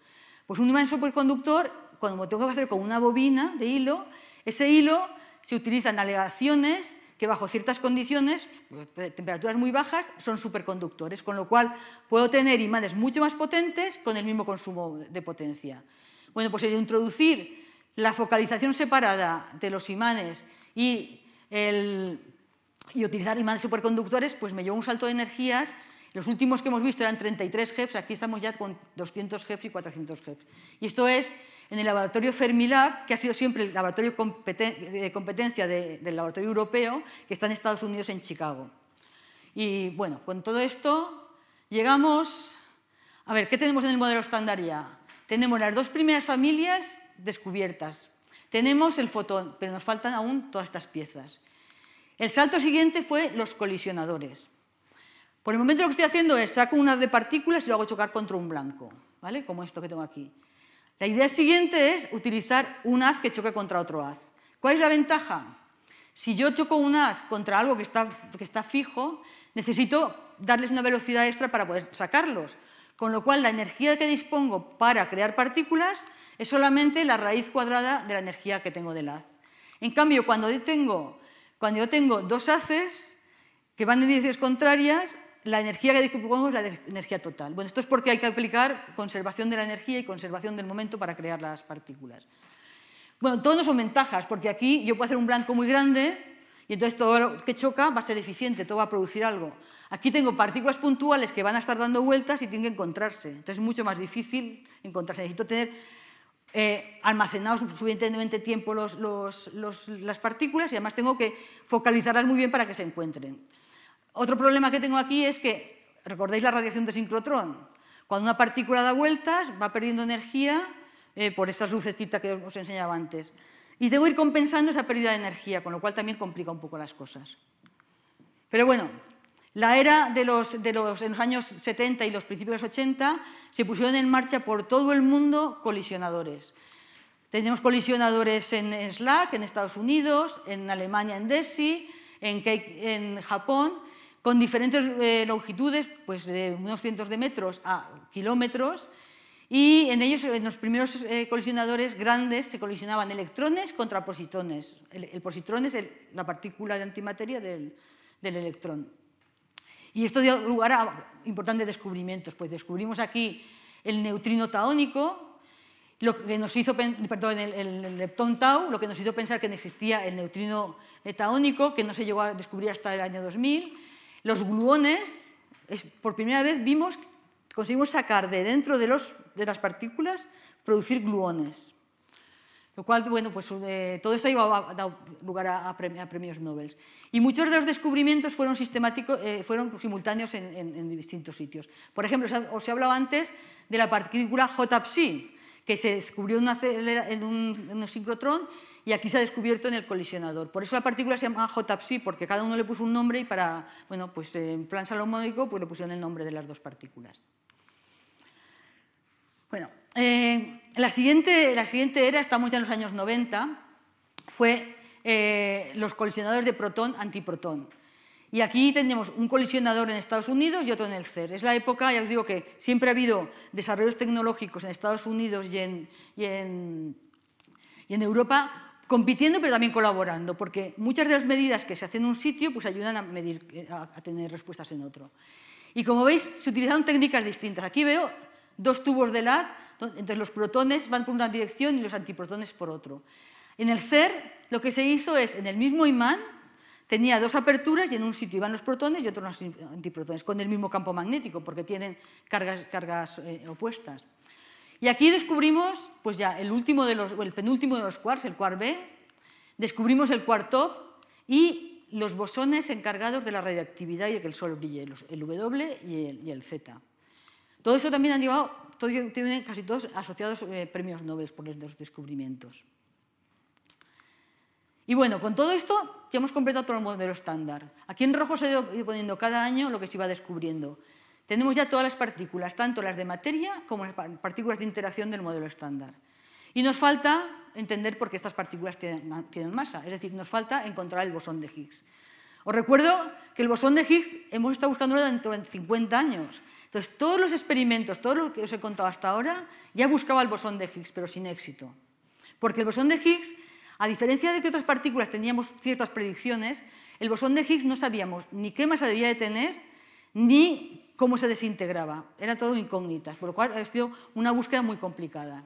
Pues un imán superconductor, cuando me tengo que hacer con una bobina de hilo, ese hilo se utiliza en aleaciones que bajo ciertas condiciones, temperaturas muy bajas, son superconductores, con lo cual puedo tener imanes mucho más potentes con el mismo consumo de potencia. Bueno, pues el introducir la focalización separada de los imanes y utilizar imanes superconductores, pues me llevó un salto de energías. Los últimos que hemos visto eran 33 GeV, aquí estamos ya con 200 GeV y 400 GeV. Y esto es en el laboratorio Fermilab, que ha sido siempre el laboratorio de competencia del laboratorio europeo, que está en Estados Unidos, en Chicago. Y bueno, con todo esto llegamos... A ver, ¿qué tenemos en el modelo estándar ya? Tenemos las dos primeras familias descubiertas. Tenemos el fotón, pero nos faltan aún todas estas piezas. El salto siguiente fue los colisionadores. Por el momento lo que estoy haciendo es saco un haz de partículas y lo hago chocar contra un blanco, ¿vale? Como esto que tengo aquí. La idea siguiente es utilizar un haz que choque contra otro haz. ¿Cuál es la ventaja? Si yo choco un haz contra algo que está fijo, necesito darles una velocidad extra para poder sacarlos. Con lo cual, la energía que dispongo para crear partículas es solamente la raíz cuadrada de la energía que tengo del haz. En cambio, cuando yo tengo dos haces que van en direcciones contrarias, la energía que dispongo es la energía total. Bueno, esto es porque hay que aplicar conservación de la energía y conservación del momento para crear las partículas. Bueno, todo no son ventajas, porque aquí yo puedo hacer un blanco muy grande y entonces todo lo que choca va a ser eficiente, todo va a producir algo. Aquí tengo partículas puntuales que van a estar dando vueltas y tienen que encontrarse. Entonces es mucho más difícil encontrarse. Necesito tener almacenados suficientemente tiempo las partículas y además tengo que focalizarlas muy bien para que se encuentren. Otro problema que tengo aquí es que, ¿recordáis la radiación de sincrotrón? Cuando una partícula da vueltas, va perdiendo energía por esas lucecitas que os enseñaba antes. Y tengo que ir compensando esa pérdida de energía, con lo cual también complica un poco las cosas. Pero bueno, la era en los años 70 y los principios de los 80 se pusieron en marcha por todo el mundo colisionadores. Tenemos colisionadores en SLAC, en Estados Unidos, en Alemania, en DESY, en Japón, con diferentes longitudes, pues de unos cientos de metros a kilómetros, y en ellos, en los primeros colisionadores grandes, se colisionaban electrones contra positrones. El positrón es la partícula de antimateria del electrón. Y esto dio lugar a importantes descubrimientos, pues descubrimos aquí el neutrino taónico, lo que nos hizo, perdón, el leptón tau, lo que nos hizo pensar que no existía el neutrino taónico, que no se llegó a descubrir hasta el año 2000. Los gluones, por primera vez conseguimos sacar de dentro de las partículas, producir gluones. Lo cual, bueno, pues todo esto iba a dar lugar a premios Nobel. Y muchos de los descubrimientos fueron simultáneos en distintos sitios. Por ejemplo, os he hablado antes de la partícula J-psi, que se descubrió en un sincrotrón y aquí se ha descubierto en el colisionador. Por eso la partícula se llama J-psi, porque cada uno le puso un nombre y para, bueno, pues en plan salomónico, pues le pusieron el nombre de las dos partículas. Bueno, la siguiente era, estamos ya en los años 90, fue los colisionadores de protón-antiprotón. Y aquí tenemos un colisionador en Estados Unidos y otro en el CERN. Es la época, ya os digo que siempre ha habido desarrollos tecnológicos en Estados Unidos y en Europa compitiendo, pero también colaborando, porque muchas de las medidas que se hacen en un sitio pues ayudan a tener respuestas en otro. Y como veis, se utilizaron técnicas distintas. Aquí veo dos tubos de LAD, entonces los protones van por una dirección y los antiprotones por otro. En el CERN lo que se hizo es, en el mismo imán, tenía dos aperturas y en un sitio iban los protones y otro los antiprotones, con el mismo campo magnético, porque tienen cargas opuestas. Y aquí descubrimos pues ya el penúltimo de los quarks, el quark B, descubrimos el quark top y los bosones encargados de la radioactividad y de que el Sol brille, el W y el Z. Todo eso también han llevado, tienen casi todos asociados premios Nobel por los descubrimientos. Y bueno, con todo esto ya hemos completado todo el modelo estándar. Aquí en rojo se ha ido poniendo cada año lo que se iba descubriendo. Tenemos ya todas las partículas, tanto las de materia como las partículas de interacción del modelo estándar. Y nos falta entender por qué estas partículas tienen masa, es decir, nos falta encontrar el bosón de Higgs. Os recuerdo que el bosón de Higgs hemos estado buscándolo durante 50 años. Entonces, todos los experimentos, todo lo que os he contado hasta ahora, ya buscaba el bosón de Higgs, pero sin éxito. Porque el bosón de Higgs, a diferencia de que otras partículas teníamos ciertas predicciones, el bosón de Higgs no sabíamos ni qué masa debía de tener, ni cómo se desintegraba. Era todo incógnitas, por lo cual ha sido una búsqueda muy complicada.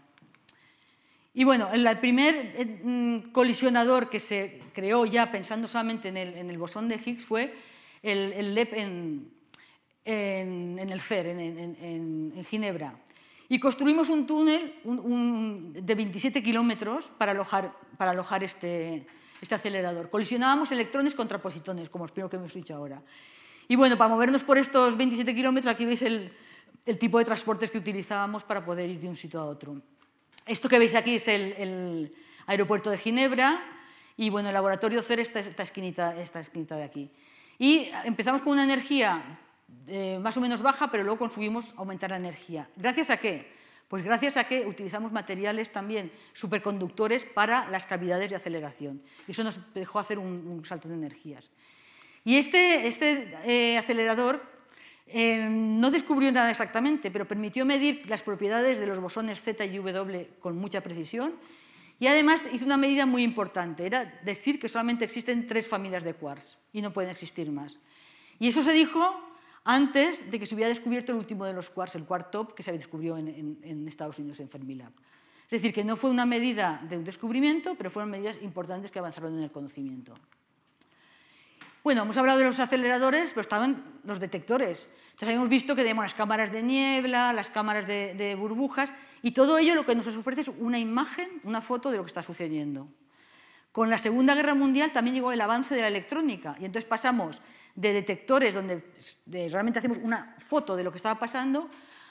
Y bueno, el primer colisionador que se creó ya pensando solamente en el bosón de Higgs fue el LEP en el CER, en Ginebra. Y construimos un túnel de 27 kilómetros para alojar este acelerador. Colisionábamos electrones contra positones, como os que hemos dicho ahora. Y bueno, para movernos por estos 27 kilómetros, aquí veis el tipo de transportes que utilizábamos para poder ir de un sitio a otro. Esto que veis aquí es el aeropuerto de Ginebra y bueno, el laboratorio CER esta esquinita de aquí. Y empezamos con una energía más o menos baja, pero luego conseguimos aumentar la energía. ¿Gracias a qué? Pues gracias a que utilizamos materiales también superconductores para las cavidades de aceleración. Y eso nos dejó hacer un salto de energías. Y este acelerador no descubrió nada exactamente, pero permitió medir las propiedades de los bosones Z y W con mucha precisión. Y además hizo una medida muy importante, era decir que solamente existen 3 familias de quarks y no pueden existir más. Y eso se dijo antes de que se hubiera descubierto el último de los quarks, el quark top, que se descubrió en Estados Unidos, en Fermilab. Es decir, que no fue una medida de un descubrimiento, pero fueron medidas importantes que avanzaron en el conocimiento. Bueno, hemos hablado de los aceleradores, pero estaban los detectores. Entonces, habíamos visto que tenemos las cámaras de niebla, las cámaras de burbujas, y todo ello lo que nos ofrece es una imagen, una foto de lo que está sucediendo. Con la Segunda Guerra Mundial también llegó el avance de la electrónica, y entonces pasamos de detectores donde realmente hacemos una foto de lo que estaba pasando,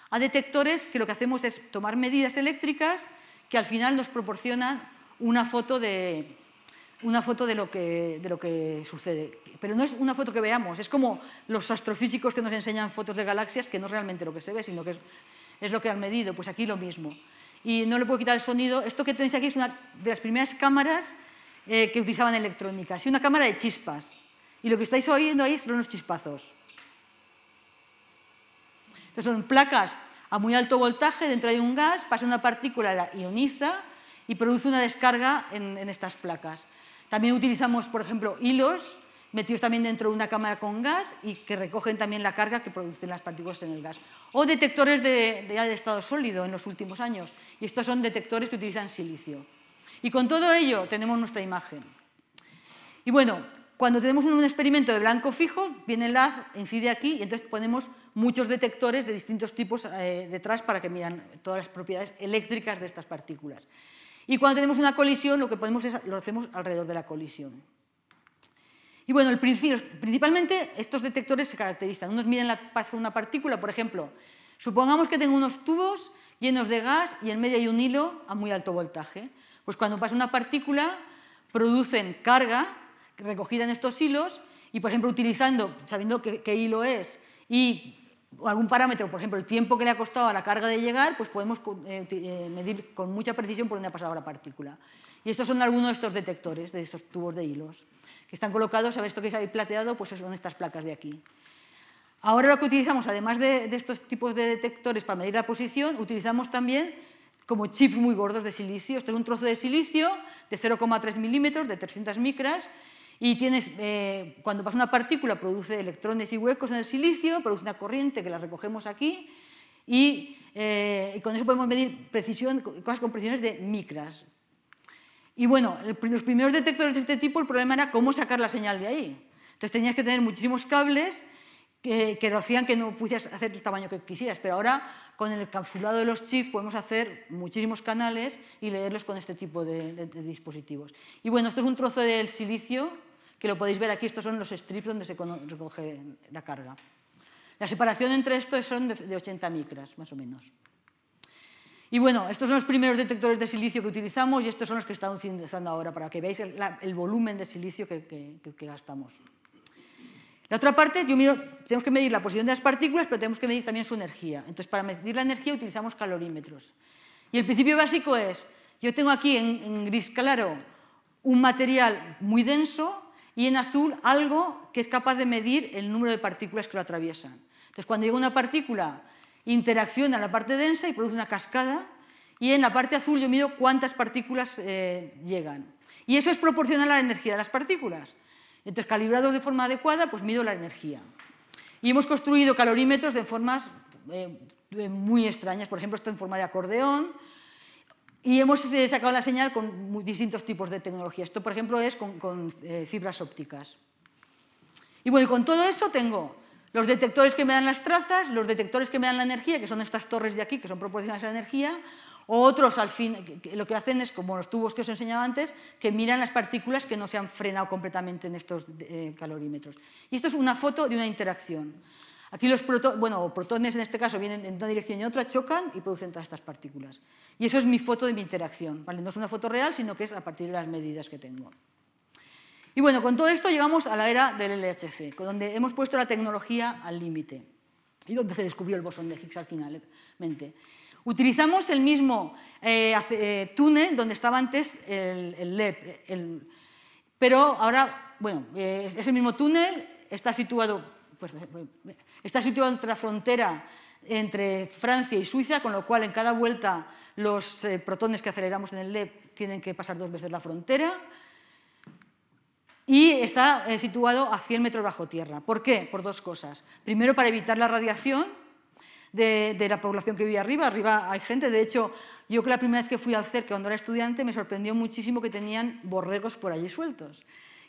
a detectores que lo que hacemos es tomar medidas eléctricas que al final nos proporcionan una foto de lo que sucede. Pero no es una foto que veamos, es como los astrofísicos que nos enseñan fotos de galaxias, que no es realmente lo que se ve, sino que es lo que han medido. Pues aquí lo mismo. Y no le puedo quitar el sonido. Esto que tenéis aquí es una de las primeras cámaras que utilizaban electrónica. Es una cámara de chispas. Y lo que estáis oyendo ahí son los chispazos. Entonces son placas a muy alto voltaje, dentro hay un gas, pasa una partícula, la ioniza y produce una descarga en estas placas. También utilizamos, por ejemplo, hilos metidos también dentro de una cámara con gas y que recogen también la carga que producen las partículas en el gas. O detectores de estado sólido en los últimos años. Y estos son detectores que utilizan silicio. Y con todo ello tenemos nuestra imagen. Y bueno, cuando tenemos un experimento de blanco fijo, viene el haz, incide aquí y entonces ponemos muchos detectores de distintos tipos detrás para que midan todas las propiedades eléctricas de estas partículas. Y cuando tenemos una colisión, lo hacemos alrededor de la colisión. Y bueno, principalmente estos detectores se caracterizan. Unos miden la paz de una partícula, por ejemplo, supongamos que tengo unos tubos llenos de gas y en medio hay un hilo a muy alto voltaje. Pues cuando pasa una partícula, producen carga recogida en estos hilos y, por ejemplo, sabiendo qué hilo es y algún parámetro, por ejemplo, el tiempo que le ha costado a la carga de llegar, pues podemos medir con mucha precisión por dónde ha pasado la partícula. Y estos son algunos de estos detectores, de estos tubos de hilos, que están colocados, ¿sabes esto que es ahí plateado? Pues son estas placas de aquí. Ahora lo que utilizamos, además de estos tipos de detectores para medir la posición, utilizamos también como chips muy gordos de silicio. Esto es un trozo de silicio de 0,3 milímetros, de 300 micras, y cuando pasa una partícula produce electrones y huecos en el silicio, produce una corriente que la recogemos aquí y con eso podemos medir cosas con precisiones de micras. Y bueno, los primeros detectores de este tipo, el problema era cómo sacar la señal de ahí. Entonces tenías que tener muchísimos cables que hacían que no pudieras hacer el tamaño que quisieras, pero ahora con el encapsulado de los chips podemos hacer muchísimos canales y leerlos con este tipo de dispositivos. Y bueno, esto es un trozo del silicio, que lo podéis ver aquí, estos son los strips donde se recoge la carga. La separación entre estos son de 80 micras, más o menos. Y bueno, estos son los primeros detectores de silicio que utilizamos y estos son los que estamos utilizando ahora, para que veáis el volumen de silicio que gastamos. La otra parte, tenemos que medir la posición de las partículas, pero tenemos que medir también su energía. Entonces, para medir la energía utilizamos calorímetros. Y el principio básico es, yo tengo aquí en gris claro un material muy denso y en azul algo que es capaz de medir el número de partículas que lo atraviesan. Entonces, cuando llega una partícula, interacciona en la parte densa y produce una cascada, y en la parte azul yo mido cuántas partículas llegan. Y eso es proporcional a la energía de las partículas. Entonces, calibrados de forma adecuada, pues mido la energía. Y hemos construido calorímetros de formas muy extrañas, por ejemplo, esto en forma de acordeón, y hemos sacado la señal con distintos tipos de tecnología. Esto, por ejemplo, es con fibras ópticas. Y bueno, con todo eso tengo los detectores que me dan las trazas, los detectores que me dan la energía, que son estas torres de aquí, que son proporcionales a la energía, o otros, al fin, que lo que hacen es, como los tubos que os he enseñado antes, que miran las partículas que no se han frenado completamente en estos calorímetros. Y esto es una foto de una interacción. Aquí los protones, en este caso, vienen en una dirección y otra, chocan y producen todas estas partículas. Y eso es mi foto de mi interacción, ¿vale? No es una foto real, sino que es a partir de las medidas que tengo. Y bueno, con todo esto llegamos a la era del LHC, donde hemos puesto la tecnología al límite y donde se descubrió el bosón de Higgs al finalmente. Utilizamos el mismo túnel donde estaba antes el LEP, pero ahora, bueno, ese mismo túnel está situado entre la frontera entre Francia y Suiza, con lo cual en cada vuelta los protones que aceleramos en el LEP tienen que pasar 2 veces la frontera. Y está situado a 100 metros bajo tierra. ¿Por qué? Por 2 cosas. Primero, para evitar la radiación de la población que vive arriba. Arriba hay gente, de hecho, yo que la primera vez que fui al CERN, cuando era estudiante, me sorprendió muchísimo que tenían borregos por allí sueltos.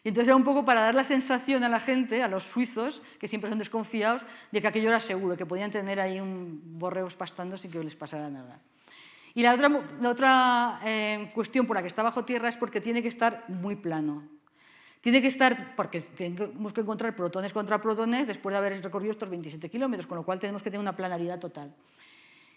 Y entonces era un poco para dar la sensación a la gente, a los suizos, que siempre son desconfiados, de que aquello era seguro, que podían tener ahí un borregos pastando sin que les pasara nada. Y la otra cuestión por la que está bajo tierra es porque tiene que estar muy plano. Tiene que estar, porque tenemos que encontrar protones contra protones después de haber recorrido estos 27 kilómetros, con lo cual tenemos que tener una planaridad total.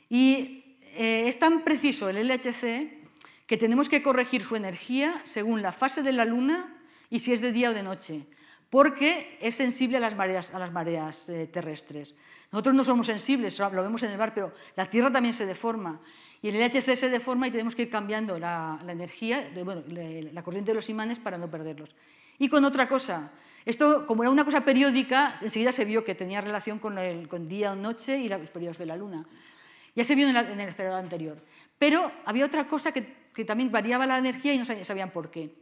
Y es tan preciso el LHC que tenemos que corregir su energía según la fase de la Luna y si es de día o de noche, porque es sensible a las mareas terrestres. Nosotros no somos sensibles, lo vemos en el mar, pero la Tierra también se deforma. Y el LHC se deforma y tenemos que ir cambiando la energía, la corriente de los imanes para no perderlos. Y con otra cosa, esto como era una cosa periódica, enseguida se vio que tenía relación con día o noche y los periodos de la Luna. Ya se vio en el acelerador anterior. Pero había otra cosa que también variaba la energía y no sabían por qué.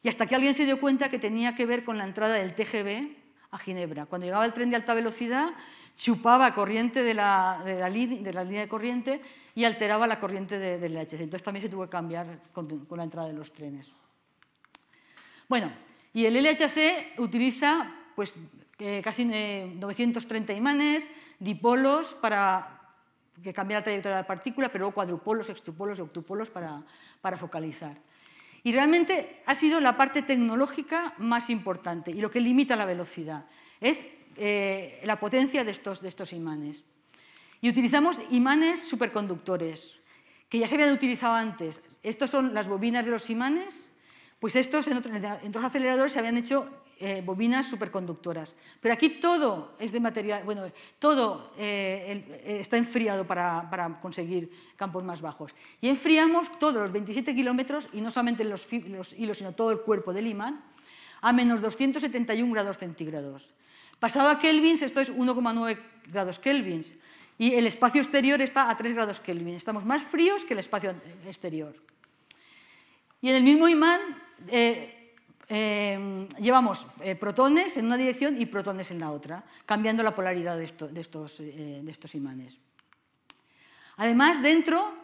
Y hasta que alguien se dio cuenta que tenía que ver con la entrada del TGV a Ginebra. Cuando llegaba el tren de alta velocidad, chupaba corriente de la línea de corriente y alteraba la corriente del LHC. Entonces también se tuvo que cambiar con la entrada de los trenes. Bueno, y el LHC utiliza pues, casi 930 imanes, dipolos para que cambie la trayectoria de la partícula, pero luego cuadrupolos, sextupolos y octupolos para focalizar. Y realmente ha sido la parte tecnológica más importante y lo que limita la velocidad es la potencia de estos imanes. Y utilizamos imanes superconductores, que ya se habían utilizado antes. Estas son las bobinas de los imanes. Pues estos en otros aceleradores se habían hecho bobinas superconductoras. Pero aquí todo es de material, bueno, todo está enfriado para conseguir campos más bajos. Y enfriamos todos los 27 kilómetros, y no solamente los hilos, sino todo el cuerpo del imán, a menos 271 grados centígrados. Pasado a kelvins, esto es 1,9 grados kelvins. Y el espacio exterior está a 3 grados kelvin. Estamos más fríos que el espacio exterior. Y en el mismo imán llevamos protones en una dirección y protones en la otra, cambiando la polaridad de estos imanes. Además, dentro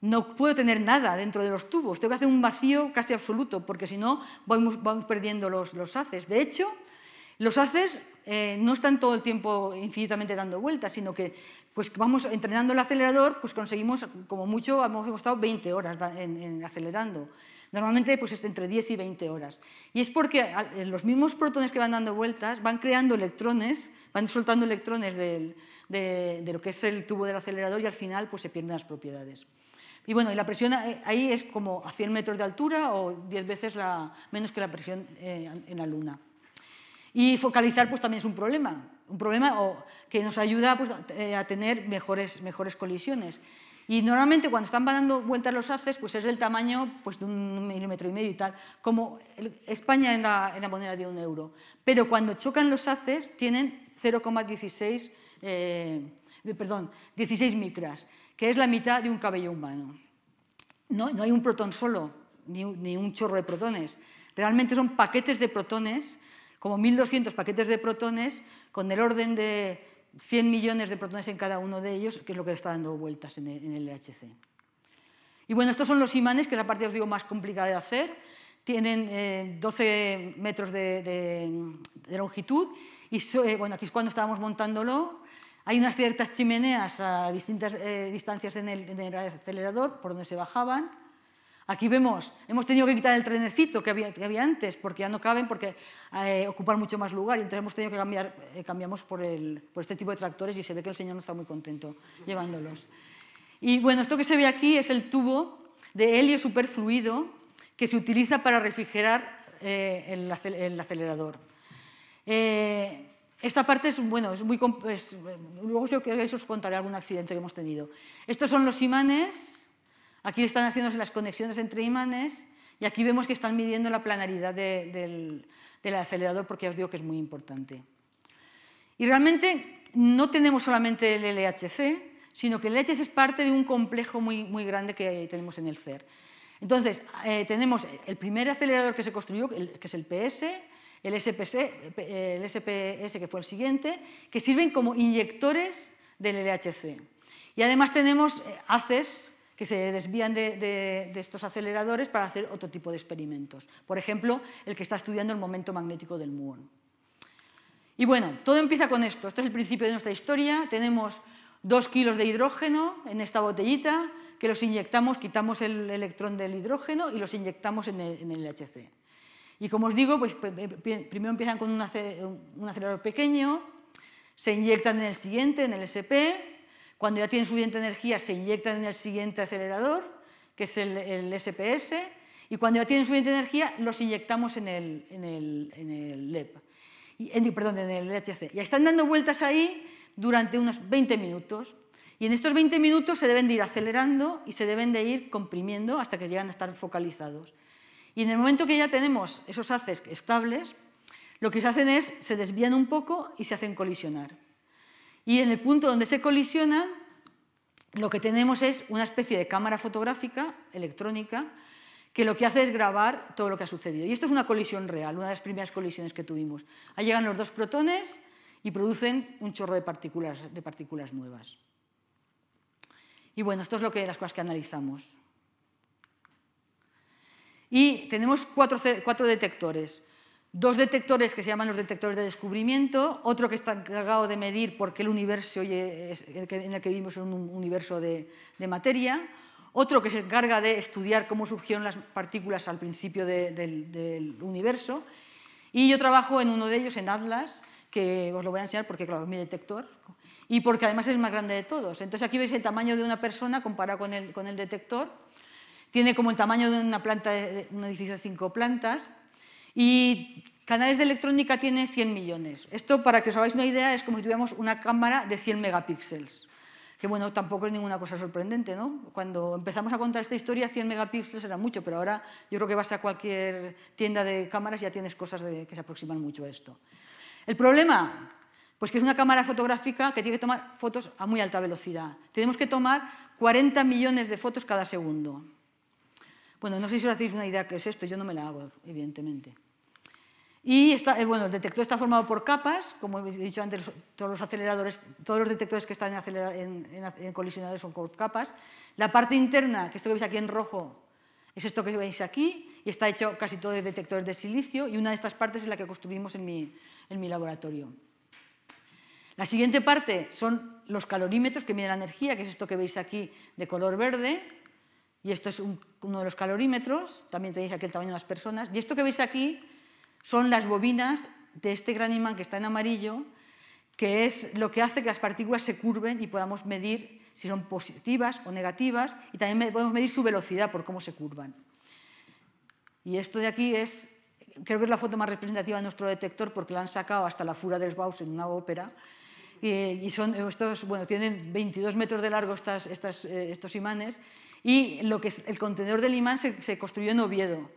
no puedo tener nada dentro de los tubos, tengo que hacer un vacío casi absoluto, porque si no vamos perdiendo los haces. De hecho, los haces no están todo el tiempo infinitamente dando vueltas, sino que pues, vamos entrenando el acelerador, pues conseguimos, como mucho, hemos estado 20 horas acelerando. Normalmente pues, es entre 10 y 20 horas. Y es porque los mismos protones que van dando vueltas van creando electrones, van soltando electrones de lo que es el tubo del acelerador y al final pues, se pierden las propiedades. Y bueno, y la presión ahí es como a 100 metros de altura o 10 veces menos que la presión en la Luna. Y focalizar pues, también es un problema que nos ayuda pues, a tener mejores colisiones. Y normalmente cuando están dando vueltas los haces, pues es del tamaño pues, de 1,5 milímetros y tal, como España en la moneda de 1 euro. Pero cuando chocan los haces tienen 0,16 16 micras, que es la mitad de un cabello humano. No hay un protón solo, ni un chorro de protones. Realmente son paquetes de protones, como 1.200 paquetes de protones, con el orden de 100 millones de protones en cada uno de ellos, que es lo que está dando vueltas en el LHC. Y bueno, estos son los imanes, que es la parte, os digo, más complicada de hacer. Tienen 12 metros de longitud. Y bueno, aquí es cuando estábamos montándolo. Hay unas ciertas chimeneas a distintas distancias en el acelerador por donde se bajaban. Aquí vemos, hemos tenido que quitar el trenecito que había antes porque ya no caben, porque ocupan mucho más lugar y entonces hemos tenido que cambiamos por este tipo de tractores y se ve que el señor no está muy contento llevándolos. Y bueno, esto que se ve aquí es el tubo de helio superfluido que se utiliza para refrigerar el acelerador. Esta parte es, bueno, luego os contaré algún accidente que hemos tenido. Estos son los imanes, aquí están haciendo las conexiones entre imanes y aquí vemos que están midiendo la planaridad del acelerador porque ya os digo que es muy importante. Y realmente no tenemos solamente el LHC, sino que el LHC es parte de un complejo muy grande que tenemos en el CER. Entonces, tenemos el primer acelerador que se construyó, que es el PS, el SPS, que fue el siguiente, que sirven como inyectores del LHC. Y además tenemos haces que se desvían de estos aceleradores para hacer otro tipo de experimentos. Por ejemplo, el que está estudiando el momento magnético del muón. Y bueno, todo empieza con esto. Esto es el principio de nuestra historia. Tenemos 2 kilos de hidrógeno en esta botellita que los inyectamos, quitamos el electrón del hidrógeno y los inyectamos en el LHC. Y como os digo, pues, primero empiezan con un acelerador pequeño, se inyectan en el siguiente, en el SP, cuando ya tienen suficiente energía se inyectan en el siguiente acelerador, que es el SPS, y cuando ya tienen suficiente energía los inyectamos en el LEP, perdón, en el LHC. Y están dando vueltas ahí durante unos 20 minutos. Y en estos 20 minutos se deben de ir acelerando y se deben de ir comprimiendo hasta que llegan a estar focalizados. Y en el momento que ya tenemos esos haces estables, lo que se hacen es, se desvían un poco y se hacen colisionar. Y en el punto donde se colisionan, lo que tenemos es una especie de cámara fotográfica electrónica que lo que hace es grabar todo lo que ha sucedido. Y esto es una colisión real, una de las primeras colisiones que tuvimos. Ahí llegan los 2 protones y producen un chorro de partículas nuevas. Y bueno, esto es las cosas que analizamos. Y tenemos 4 detectores. 2 detectores que se llaman los detectores de descubrimiento, otro que está encargado de medir por qué el universo en el que vivimos es un universo de materia, otro que se encarga de estudiar cómo surgieron las partículas al principio del universo, y yo trabajo en uno de ellos, en Atlas, que os lo voy a enseñar porque, claro, es mi detector, y porque además es el más grande de todos. Entonces aquí veis el tamaño de una persona comparado con el detector. Tiene como el tamaño de una planta, de un edificio de 5 plantas, y canales de electrónica tiene 100 millones. Esto, para que os hagáis una idea, es como si tuviéramos una cámara de 100 megapíxeles, que bueno, tampoco es ninguna cosa sorprendente, ¿no? Cuando empezamos a contar esta historia, 100 megapíxeles era mucho, pero ahora yo creo que vas a cualquier tienda de cámaras y ya tienes cosas que se aproximan mucho a esto. El problema, pues que es una cámara fotográfica que tiene que tomar fotos a muy alta velocidad. Tenemos que tomar 40 millones de fotos cada segundo. Bueno, no sé si os hacéis una idea qué es esto, yo no me la hago, evidentemente. Y bueno, el detector está formado por capas, como he dicho antes, todos los aceleradores, todos los detectores que están en colisionadores son por capas. La parte interna, que esto que veis aquí en rojo, es esto que veis aquí, y está hecho casi todo de detectores de silicio, y una de estas partes es la que construimos en mi laboratorio. La siguiente parte son los calorímetros que miden la energía, que es esto que veis aquí de color verde, y esto es uno de los calorímetros, también tenéis aquí el tamaño de las personas, y esto que veis aquí son las bobinas de este gran imán que está en amarillo, que es lo que hace que las partículas se curven y podamos medir si son positivas o negativas, y también podemos medir su velocidad por cómo se curvan. Y esto de aquí es, creo que es la foto más representativa de nuestro detector, porque la han sacado hasta la Fura dels Baus en una ópera, y son estos, bueno, tienen 22 metros de largo estos imanes, y el contenedor del imán se construyó en Oviedo.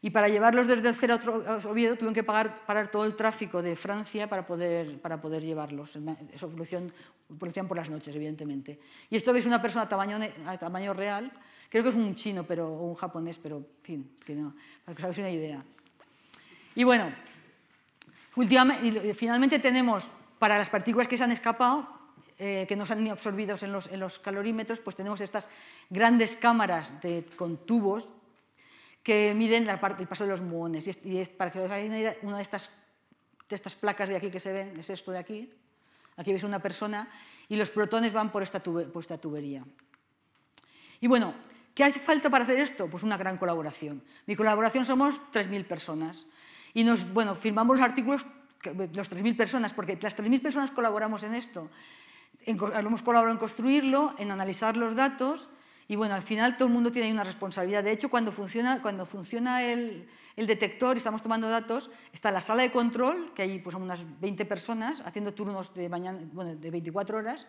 Y para llevarlos desde el Cera a Oviedo tuvieron que parar todo el tráfico de Francia para poder llevarlos. Eso producían por las noches, evidentemente. Y esto veis una persona a tamaño real, creo que es un chino o un japonés, pero en fin, que no, para que os hagáis una idea. Y bueno, finalmente tenemos, para las partículas que se han escapado, que no se han absorbido en los calorímetros, pues tenemos estas grandes cámaras con tubos que miden el paso de los muones. Y para que os hagáis una idea, una de estas placas de aquí que se ven es esto de aquí. Aquí veis una persona y los protones van por esta tubería. Y bueno, ¿qué hace falta para hacer esto? Pues una gran colaboración. Mi colaboración somos 3.000 personas. Y firmamos los artículos, los 3.000 personas, porque las 3.000 personas colaboramos en esto. Hemos colaborado en construirlo, en analizar los datos. Y bueno, al final todo el mundo tiene una responsabilidad. De hecho, cuando funciona el detector y estamos tomando datos, está la sala de control, que hay pues unas 20 personas haciendo turnos de 24 horas,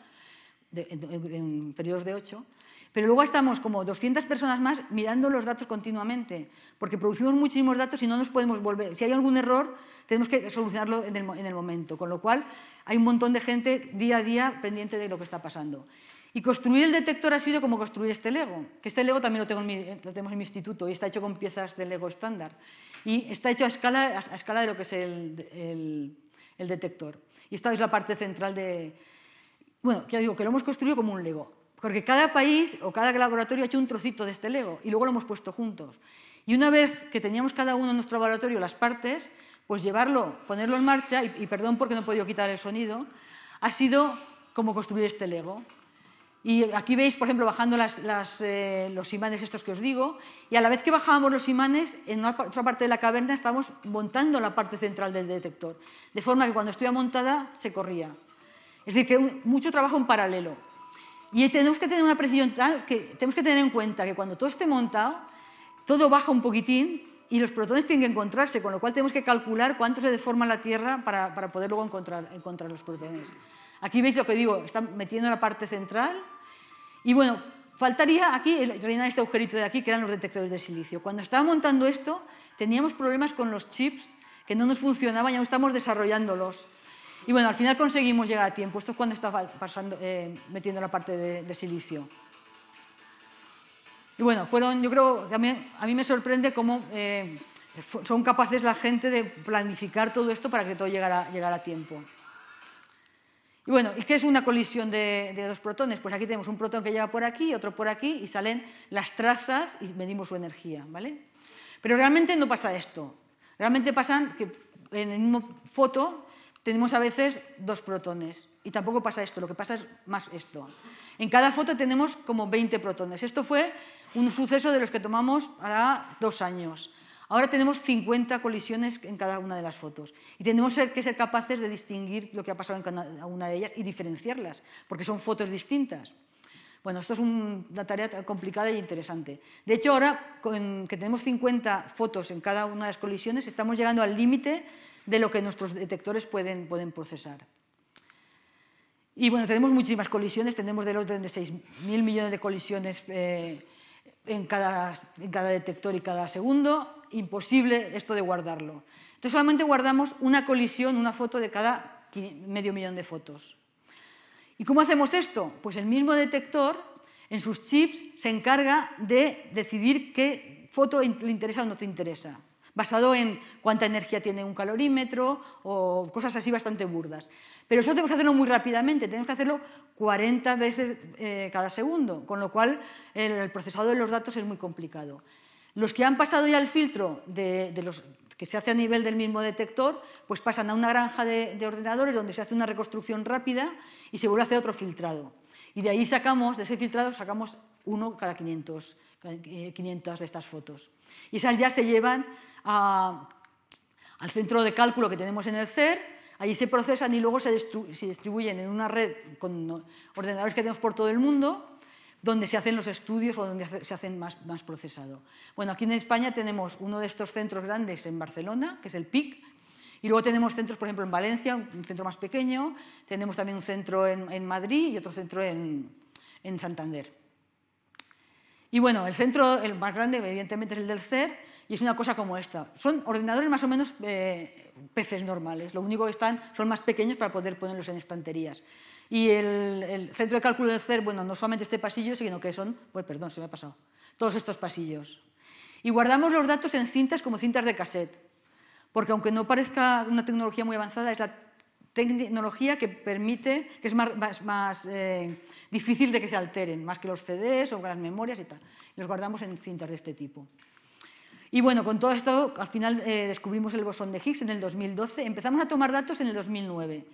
en periodos de 8. Pero luego estamos como 200 personas más mirando los datos continuamente, porque producimos muchísimos datos y no nos podemos volver. Si hay algún error, tenemos que solucionarlo en el momento. Con lo cual, hay un montón de gente día a día pendiente de lo que está pasando. Y construir el detector ha sido como construir este Lego, que este Lego también lo tenemos en mi instituto y está hecho con piezas de Lego estándar. Y está hecho a escala de lo que es el detector. Y esta es la parte central de... Bueno, ya digo, que lo hemos construido como un Lego, porque cada país o cada laboratorio ha hecho un trocito de este Lego y luego lo hemos puesto juntos. Y una vez que teníamos cada uno en nuestro laboratorio las partes, pues ponerlo en marcha, y perdón porque no he podido quitar el sonido, ha sido como construir este Lego. Y aquí veis, por ejemplo, bajando los imanes estos que os digo, y a la vez que bajábamos los imanes, en otra parte de la caverna estábamos montando la parte central del detector, de forma que cuando estuviera montada se corría. Es decir, que mucho trabajo en paralelo. Y tenemos que tener una precisión tal que tenemos que tener en cuenta que cuando todo esté montado, todo baja un poquitín y los protones tienen que encontrarse, con lo cual tenemos que calcular cuánto se deforma la Tierra para poder luego encontrar los protones. Aquí veis lo que digo, están metiendo la parte central y bueno, faltaría aquí rellenar este agujerito de aquí que eran los detectores de silicio. Cuando estaba montando esto teníamos problemas con los chips que no nos funcionaban y aún estamos desarrollándolos. Y bueno, al final conseguimos llegar a tiempo. Esto es cuando estaba metiendo la parte de silicio. Y bueno, yo creo, también a mí me sorprende cómo son capaces la gente de planificar todo esto para que todo llegara a tiempo. Y bueno, ¿y qué es una colisión de dos protones? Pues aquí tenemos un protón que llega por aquí, otro por aquí, y salen las trazas y medimos su energía, ¿vale? Pero realmente no pasa esto. Realmente pasa que en la misma foto tenemos a veces dos protones, y tampoco pasa esto, lo que pasa es más esto. En cada foto tenemos como 20 protones. Esto fue un suceso de los que tomamos hará 2 años. Ahora tenemos 50 colisiones en cada una de las fotos y tenemos que ser capaces de distinguir lo que ha pasado en cada una de ellas y diferenciarlas, porque son fotos distintas. Bueno, esto es una tarea complicada e interesante. De hecho, ahora que tenemos 50 fotos en cada una de las colisiones, estamos llegando al límite de lo que nuestros detectores pueden procesar. Y bueno, tenemos muchísimas colisiones, tenemos del orden de 6.000 millones de colisiones en cada detector y cada segundo. Imposible esto de guardarlo. Entonces solamente guardamos una colisión, una foto de cada medio millón de fotos. ¿Y cómo hacemos esto? Pues el mismo detector en sus chips se encarga de decidir qué foto le interesa o no te interesa. basado en cuánta energía tiene un calorímetro o cosas así bastante burdas. Pero eso tenemos que hacerlo muy rápidamente, tenemos que hacerlo 40 veces cada segundo, con lo cual el procesado de los datos es muy complicado. Los que han pasado ya el filtro de los que se hace a nivel del mismo detector, pues pasan a una granja de ordenadores donde se hace una reconstrucción rápida y se vuelve a hacer otro filtrado. Y de ahí sacamos, de ese filtrado, sacamos uno cada 500 de estas fotos. Y esas ya se llevan al centro de cálculo que tenemos en el CER, allí se procesan y luego se distribuyen en una red con ordenadores que tenemos por todo el mundo, donde se hacen los estudios o donde se hacen más procesado. Bueno, aquí en España tenemos uno de estos centros grandes en Barcelona, que es el PIC, y luego tenemos centros, por ejemplo, en Valencia, un centro más pequeño, tenemos también un centro en Madrid y otro centro en Santander. Y bueno, el centro, el más grande, evidentemente, es el del CER, y es una cosa como esta. Son ordenadores más o menos PCs normales, lo único que son más pequeños para poder ponerlos en estanterías. Y el centro de cálculo del CER, bueno, no solamente este pasillo, sino que son, perdón, se me ha pasado, todos estos pasillos. Y guardamos los datos en cintas como cintas de cassette, porque aunque no parezca una tecnología muy avanzada, es la tecnología que permite, que es más difícil de que se alteren, más que los CDs o las memorias y tal. Los guardamos en cintas de este tipo. Y bueno, con todo esto, al final descubrimos el bosón de Higgs en el 2012, empezamos a tomar datos en el 2009.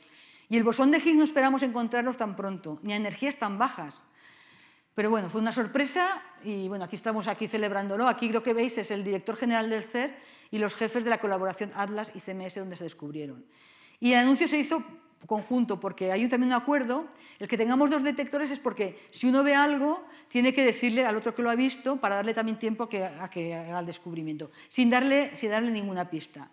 Y el bosón de Higgs no esperamos encontrarlos tan pronto, ni a energías tan bajas. Pero bueno, fue una sorpresa y bueno, aquí estamos celebrándolo. Aquí lo que veis es el director general del CER y los jefes de la colaboración Atlas y CMS donde se descubrieron. Y el anuncio se hizo conjunto porque hay también un acuerdo. El que tengamos dos detectores es porque si uno ve algo, tiene que decirle al otro que lo ha visto para darle también tiempo a que haga el descubrimiento, sin darle ninguna pista.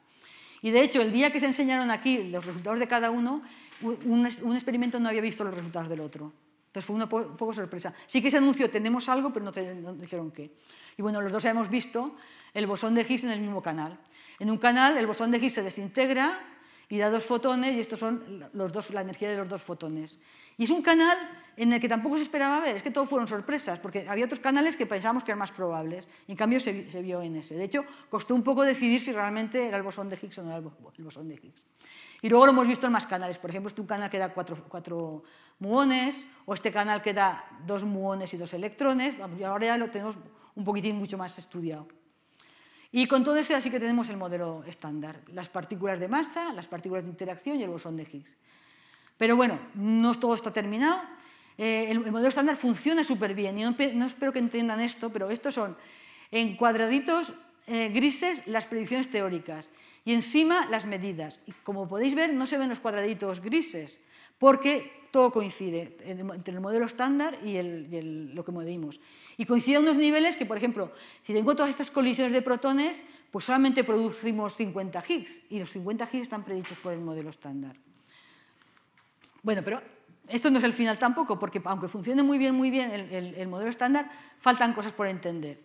Y de hecho, el día que se enseñaron aquí los resultados de cada uno, un experimento no había visto los resultados del otro. Entonces fue un poco sorpresa. Sí que se anunció, tenemos algo, pero no dijeron qué. Y bueno, los dos hemos visto el bosón de Higgs en el mismo canal. En un canal, el bosón de Higgs se desintegra y da 2 fotones, y estos son la energía de los 2 fotones. Y es un canal en el que tampoco se esperaba ver, es que todo fueron sorpresas, porque había otros canales que pensábamos que eran más probables, y en cambio se vio en ese. De hecho, costó un poco decidir si realmente era el bosón de Higgs o no era el bosón de Higgs. Y luego lo hemos visto en más canales, por ejemplo, este es un canal que da 4 muones, o este canal que da 2 muones y 2 electrones, y ahora ya lo tenemos un poquitín mucho más estudiado. Y con todo eso así que tenemos el modelo estándar, las partículas de masa, las partículas de interacción y el bosón de Higgs. Pero bueno, no todo está terminado. El modelo estándar funciona súper bien y no espero que entiendan esto, pero estos son en cuadraditos grises las predicciones teóricas y encima las medidas. Y como podéis ver, no se ven los cuadraditos grises porque todo coincide entre el modelo estándar y lo que medimos. Y coincide a unos niveles que, por ejemplo, si tengo todas estas colisiones de protones, pues solamente producimos 50 Higgs y los 50 Higgs están predichos por el modelo estándar. Bueno, pero esto no es el final tampoco, porque aunque funcione muy bien el modelo estándar, faltan cosas por entender.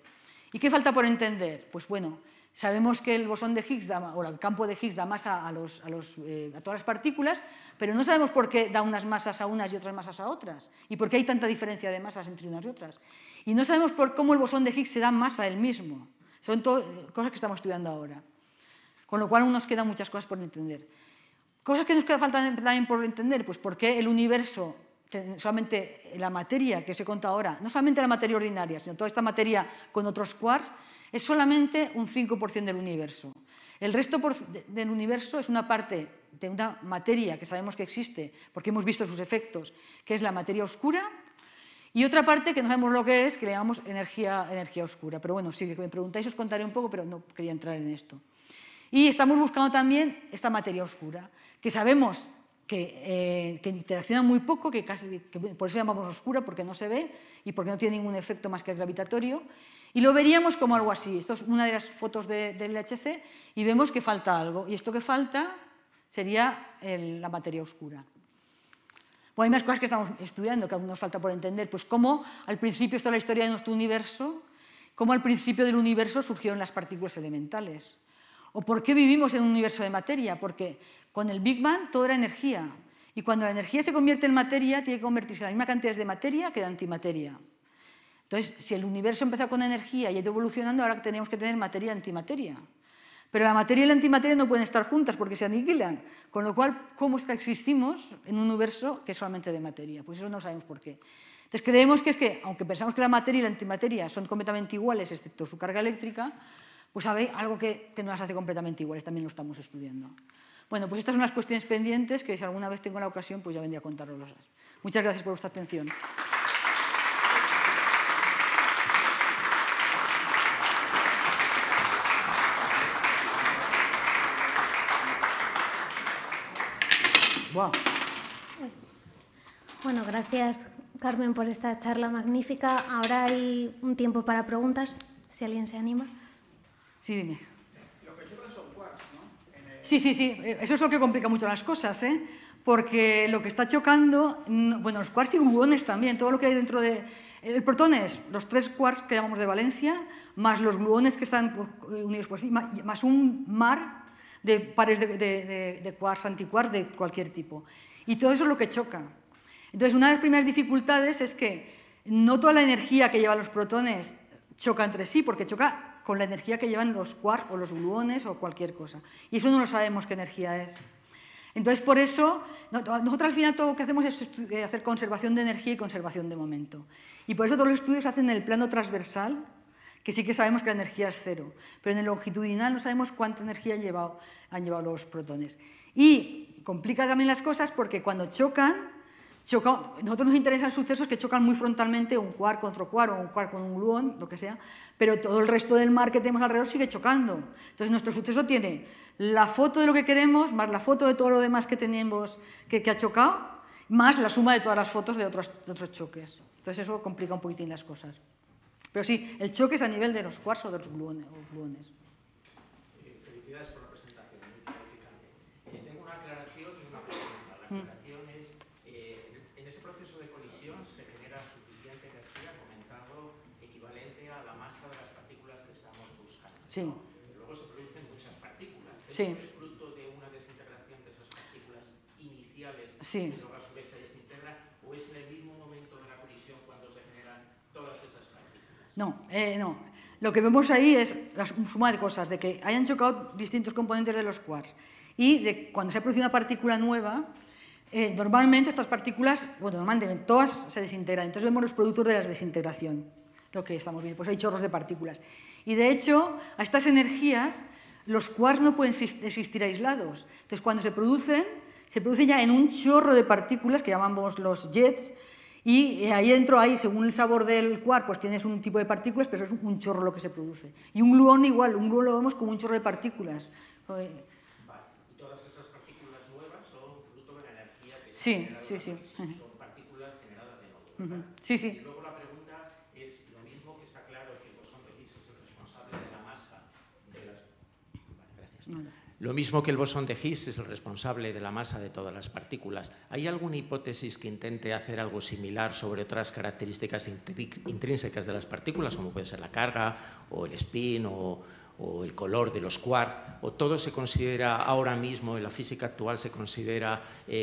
¿Y qué falta por entender? Pues bueno, sabemos que el bosón de Higgs o el campo de Higgs da masa a todas las partículas, pero no sabemos por qué da unas masas a unas y otras masas a otras, y por qué hay tanta diferencia de masas entre unas y otras. Y no sabemos por cómo el bosón de Higgs se da masa a él mismo. Son cosas que estamos estudiando ahora. Con lo cual aún nos quedan muchas cosas por entender. Cosas que nos faltan también por entender, pues por qué el universo, solamente la materia que os he contado ahora, no solamente la materia ordinaria, sino toda esta materia con otros quarks, es solamente un 5% del universo. El resto del universo es una parte de una materia que sabemos que existe, porque hemos visto sus efectos, que es la materia oscura, y otra parte que no sabemos lo que es, que le llamamos energía oscura. Pero bueno, si me preguntáis os contaré un poco, pero no quería entrar en esto. Y estamos buscando también esta materia oscura, que sabemos que interacciona muy poco, que por eso llamamos oscura, porque no se ve y porque no tiene ningún efecto más que el gravitatorio. Y lo veríamos como algo así. Esto es una de las fotos del LHC y vemos que falta algo. Y esto que falta sería la materia oscura. Bueno, hay más cosas que estamos estudiando que aún nos falta por entender. Pues cómo al principio, esto es la historia de nuestro universo, cómo al principio del universo surgieron las partículas elementales. ¿O por qué vivimos en un universo de materia? Porque con el Big Bang todo era energía. Y cuando la energía se convierte en materia, tiene que convertirse en la misma cantidad de materia que de antimateria. Entonces, si el universo empezó con energía y ha ido evolucionando, ahora tenemos que tener materia y antimateria. Pero la materia y la antimateria no pueden estar juntas porque se aniquilan. Con lo cual, ¿cómo es que existimos en un universo que es solamente de materia? Pues eso no sabemos por qué. Entonces, creemos que es que, aunque pensamos que la materia y la antimateria son completamente iguales, excepto su carga eléctrica, pues hay algo que no las hace completamente iguales, también lo estamos estudiando. Bueno, pues estas son las cuestiones pendientes que si alguna vez tengo la ocasión, pues ya vendría a contároslas. Muchas gracias por vuestra atención. Wow. Bueno, gracias, Carmen, por esta charla magnífica. Ahora hay un tiempo para preguntas, si alguien se anima. Sí, dime. Lo que chocan son quarks, ¿no? Sí. Eso es lo que complica mucho las cosas, ¿eh? Porque lo que está chocando, bueno, los quarks y gluones también, todo lo que hay dentro de... El protón es los 3 quarks que llamamos de valencia, más los gluones que están unidos por sí, más un mar de pares de quarks, antiquarks de cualquier tipo. Y todo eso es lo que choca. Entonces, una de las primeras dificultades es que no toda la energía que llevan los protones choca entre sí, porque choca con la energía que llevan los quarks o los gluones o cualquier cosa. Y eso no lo sabemos qué energía es. Entonces, por eso, nosotros al final todo lo que hacemos es hacer conservación de energía y conservación de momento. Y por eso todos los estudios se hacen en el plano transversal, que sí que sabemos que la energía es cero, pero en el longitudinal no sabemos cuánta energía han llevado los protones. Y complica también las cosas porque cuando chocan, nosotros nos interesan sucesos que chocan muy frontalmente, un quark contra otro quark o un quark con un gluón, lo que sea, pero todo el resto del mar que tenemos alrededor sigue chocando. Entonces nuestro suceso tiene la foto de lo que queremos, más la foto de todo lo demás que tenemos que ha chocado, más la suma de todas las fotos de otros choques. Entonces eso complica un poquitín las cosas. Pero sí, el choque es a nivel de los quarks o de los gluones. Felicidades por la presentación, muy clarificante. Tengo una aclaración y una pregunta. La aclaración es, en ese proceso de colisión se genera suficiente energía, comentado, equivalente a la masa de las partículas que estamos buscando. Sí. Luego se producen muchas partículas. Sí. ¿Es fruto de una desintegración de esas partículas iniciales Sí. que luego a su vez se desintegran, o es en el mismo momento de la colisión cuando se generan todas esas partículas? No. Lo que vemos ahí es la suma de cosas, de que hayan chocado distintos componentes de los quarks y de cuando se ha producido una partícula nueva, normalmente estas partículas, normalmente todas se desintegran. Entonces vemos los productos de la desintegración, lo que estamos viendo, pues hay chorros de partículas. Y de hecho, a estas energías, los quarks no pueden existir aislados. Entonces cuando se producen ya en un chorro de partículas que llamamos los jets. Y ahí dentro hay, según el sabor del quark, pues tienes un tipo de partículas, pero es un chorro lo que se produce. Y un gluón igual, un gluón lo vemos como un chorro de partículas. Vale. Y todas esas partículas nuevas son fruto de la energía que sí. Son partículas generadas de nuevo. Sí. Y luego la pregunta es, lo mismo que está claro que el bosón de Higgs es el responsable de la masa de las... Vale, gracias. Lo mismo que el bosón de Higgs es el responsable de la masa de todas las partículas. ¿Hay alguna hipótesis que intente hacer algo similar sobre otras características intrínsecas de las partículas, como puede ser la carga, o el spin, o el color de los quarks? ¿O todo se considera ahora mismo, en la física actual, se considera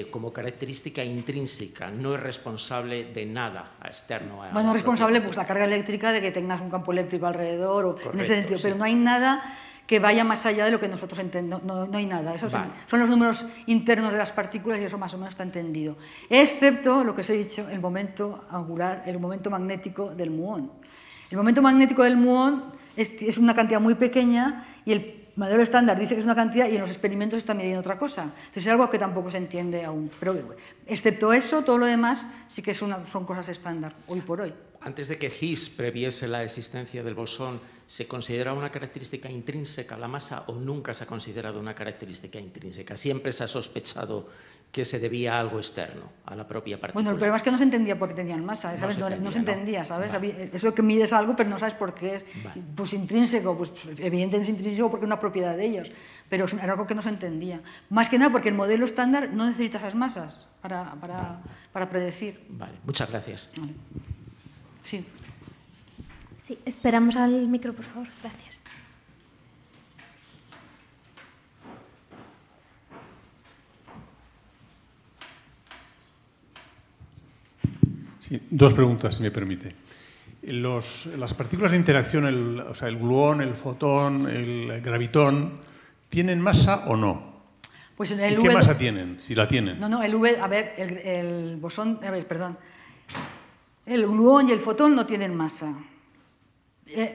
como característica intrínseca, no es responsable de nada externo? Bueno, responsable pues la carga eléctrica, de que tengas un campo eléctrico alrededor, o correcto, en ese sentido, sí. Pero no hay nada que vaya más allá de lo que nosotros entendemos, no hay nada. Esos son los números internos de las partículas y eso más o menos está entendido. Excepto lo que os he dicho, el momento angular, el momento magnético del muón. El momento magnético del muón es una cantidad muy pequeña y el modelo estándar dice que es una cantidad y en los experimentos está midiendo otra cosa. Entonces es algo que tampoco se entiende aún. Pero excepto eso, todo lo demás sí que son cosas estándar, hoy por hoy. Antes de que Higgs previese la existencia del bosón, ¿se considera una característica intrínseca la masa o nunca se ha considerado una característica intrínseca? Siempre se ha sospechado que se debía a algo externo, a la propia partícula. Bueno, el problema es que no se entendía por qué tenían masa, ¿sabes? No se entendía, ¿sabes? Vale. Eso que mides algo, pero no sabes por qué es. Vale. Pues intrínseco, pues evidentemente es intrínseco porque es una propiedad de ellos, pero era algo que no se entendía. Más que nada porque el modelo estándar no necesita esas masas para predecir. Vale, muchas gracias. Vale. Sí. Sí, esperamos al micro, por favor. Gracias. Sí, dos preguntas, si me permite. Las partículas de interacción, el gluón, el fotón, el gravitón, ¿tienen masa o no? Pues ¿Y qué masa tienen, si la tienen? No, el bosón, perdón. El gluón y el fotón no tienen masa.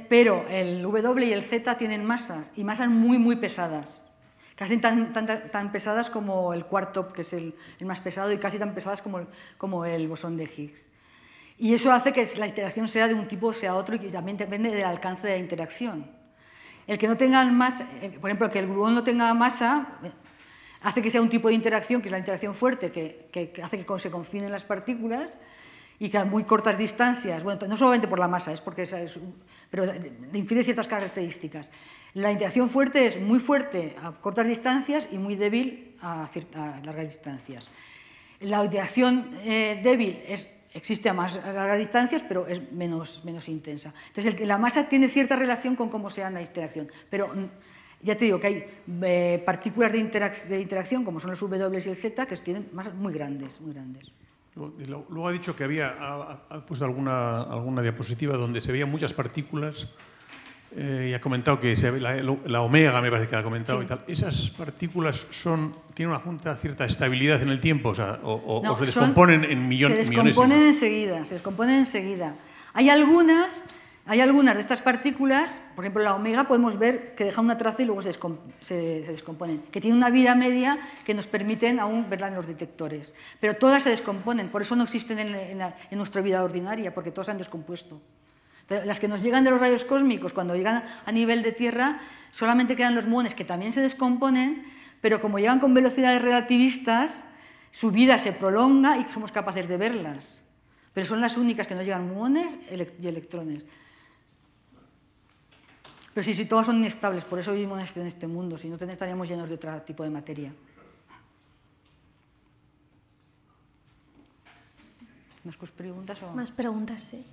Pero el W y el Z tienen masas, y masas muy, muy pesadas. Casi tan pesadas como el quark top, que es el más pesado, y casi tan pesadas como el bosón de Higgs. Y eso hace que la interacción sea de un tipo o sea otro, y también depende del alcance de la interacción. El que no tenga masa, por ejemplo, que el gluón no tenga masa, hace que sea un tipo de interacción, que es la interacción fuerte, que hace que se confinen las partículas, y que a muy cortas distancias, bueno, no solamente por la masa, pero infiere ciertas características. La interacción fuerte es muy fuerte a cortas distancias y muy débil a largas distancias. La interacción débil existe a más largas distancias, pero es menos intensa. Entonces, la masa tiene cierta relación con cómo sea la interacción, pero ya te digo que hay partículas de interacción, como son los W y el Z, que tienen masas muy grandes, muy grandes. Luego ha dicho que ha puesto alguna diapositiva donde se veían muchas partículas y ha comentado que la omega, me parece que ha comentado, sí. Y tal. ¿Esas partículas tienen una cierta estabilidad en el tiempo? O sea, no, se descomponen en millones. Se descomponen enseguida. Hay algunas de estas partículas, por ejemplo la omega, podemos ver que dejan una traza y luego se descomponen, que tienen una vida media que nos permiten aún verla en los detectores. Pero todas se descomponen, por eso no existen en nuestra vida ordinaria, porque todas se han descompuesto. Entonces, las que nos llegan de los rayos cósmicos, cuando llegan a nivel de Tierra, solamente quedan los muones, que también se descomponen, pero como llegan con velocidades relativistas, su vida se prolonga y somos capaces de verlas. Pero son las únicas que nos llegan muones y electrones. Pero sí, todas son inestables, por eso vivimos en este mundo, si no estaríamos llenos de otro tipo de materia. ¿Más preguntas? Más preguntas, sí.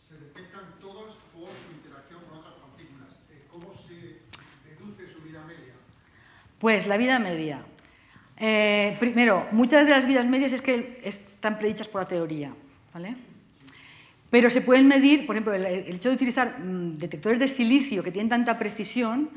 Se detectan todas por su interacción con otras partículas. ¿Cómo se deduce su vida media? Pues la vida media. Primero, muchas de las vidas medias están predichas por la teoría, ¿vale? Pero se pueden medir, por ejemplo, el hecho de utilizar detectores de silicio que tienen tanta precisión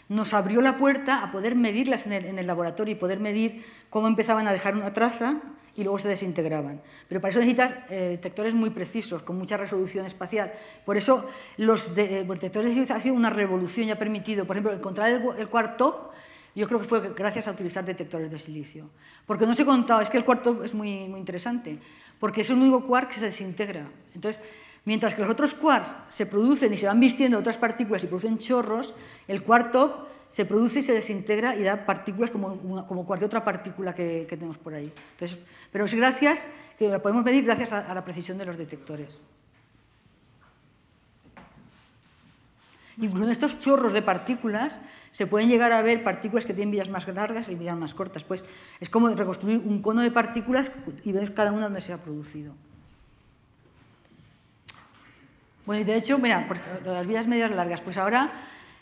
nos abrió la puerta a poder medirlas en el laboratorio y poder medir cómo empezaban a dejar una traza y luego se desintegraban. Pero para eso necesitas detectores muy precisos, con mucha resolución espacial. Por eso los detectores de silicio han sido una revolución y ha permitido, por ejemplo, encontrar el quark top. Yo creo que fue gracias a utilizar detectores de silicio. Porque no os he contado, es que el quark top es muy interesante, porque es el único quark que se desintegra. Entonces, mientras que los otros quarks se producen y se van vistiendo otras partículas y producen chorros, el quark top se produce y se desintegra y da partículas como cualquier otra partícula que tenemos por ahí. Entonces, pero es gracias, que la podemos medir gracias a la precisión de los detectores. Incluso en estos chorros de partículas se pueden llegar a ver partículas que tienen vidas más largas y vidas más cortas. Pues es como reconstruir un cono de partículas y ver cada una donde se ha producido. Bueno, y de hecho, mira, por las vidas medias largas, pues ahora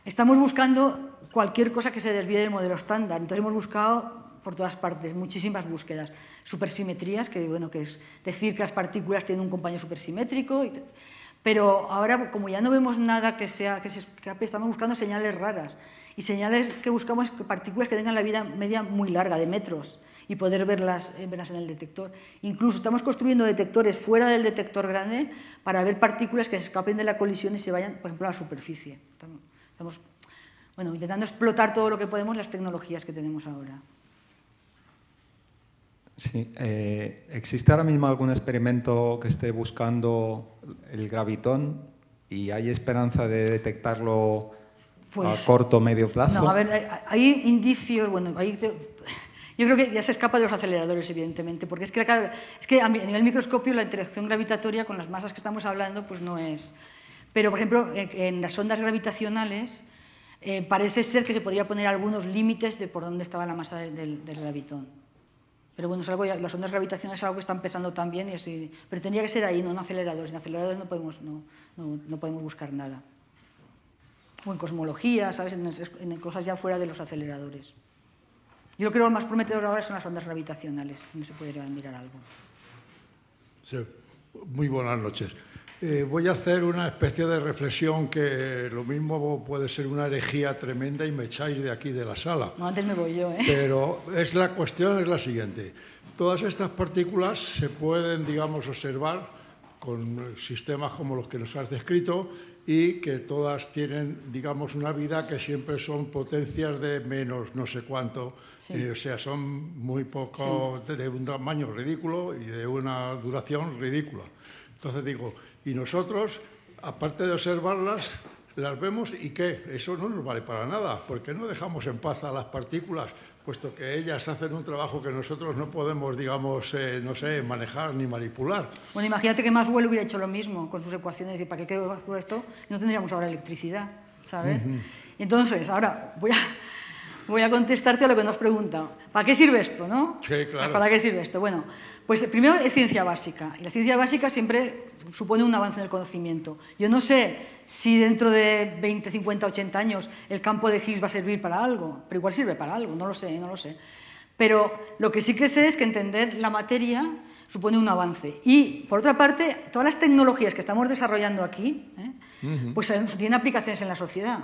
estamos buscando cualquier cosa que se desvíe del modelo estándar. Entonces hemos buscado por todas partes, muchísimas búsquedas. Supersimetrías, que es decir que las partículas tienen un compañero supersimétrico. Pero ahora, como ya no vemos nada que se escape, estamos buscando señales raras. Y señales que buscamos partículas que tengan la vida media muy larga, de metros, y poder verlas en el detector. Incluso estamos construyendo detectores fuera del detector grande para ver partículas que se escapen de la colisión y se vayan, por ejemplo, a la superficie. Estamos intentando explotar todo lo que podemos las tecnologías que tenemos ahora. Sí, ¿existe ahora mismo algún experimento que esté buscando el gravitón y hay esperanza de detectarlo a corto o medio plazo? No, a ver, hay indicios, yo creo que ya se escapa de los aceleradores, evidentemente, porque es que a nivel microscopio la interacción gravitatoria con las masas que estamos hablando pues no es... Pero, por ejemplo, en las ondas gravitacionales parece ser que se podría poner algunos límites de por dónde estaba la masa del gravitón. Pero bueno, las ondas gravitacionales es algo que está empezando también, pero tendría que ser ahí, no en aceleradores. En aceleradores no podemos buscar nada. O en cosmología, ¿sabes? En cosas ya fuera de los aceleradores. Yo creo que lo más prometedor ahora son las ondas gravitacionales, donde se podría mirar algo. Sí, muy buenas noches. Voy a hacer una especie de reflexión que lo mismo puede ser una herejía tremenda y me echáis de aquí de la sala. No, antes me voy yo, ¿eh? Pero la cuestión es la siguiente. Todas estas partículas se pueden, digamos, observar con sistemas como los que nos has descrito y que todas tienen, digamos, una vida que siempre son potencias de menos no sé cuánto. Sí. O sea, son muy poco, sí, de un tamaño ridículo y de una duración ridícula. Entonces digo, y nosotros, aparte de observarlas, las vemos y ¿qué? Eso no nos vale para nada, porque no dejamos en paz a las partículas, puesto que ellas hacen un trabajo que nosotros no podemos, digamos, no sé, manejar ni manipular. Bueno, imagínate que Maxwell hubiera hecho lo mismo con sus ecuaciones, y ¿para qué quedó esto? Y no tendríamos ahora electricidad, ¿sabes? Entonces, ahora voy a contestarte a lo que nos preguntan. ¿Para qué sirve esto, no? Sí, claro. ¿Para qué sirve esto? Bueno, pues primero es ciencia básica, y la ciencia básica siempre supone un avance en el conocimiento. Yo no sé si dentro de 20, 50, 80 años el campo de Higgs va a servir para algo, pero igual sirve para algo, no lo sé. Pero lo que sí que sé es que entender la materia supone un avance. Y, por otra parte, todas las tecnologías que estamos desarrollando aquí, pues tienen aplicaciones en la sociedad.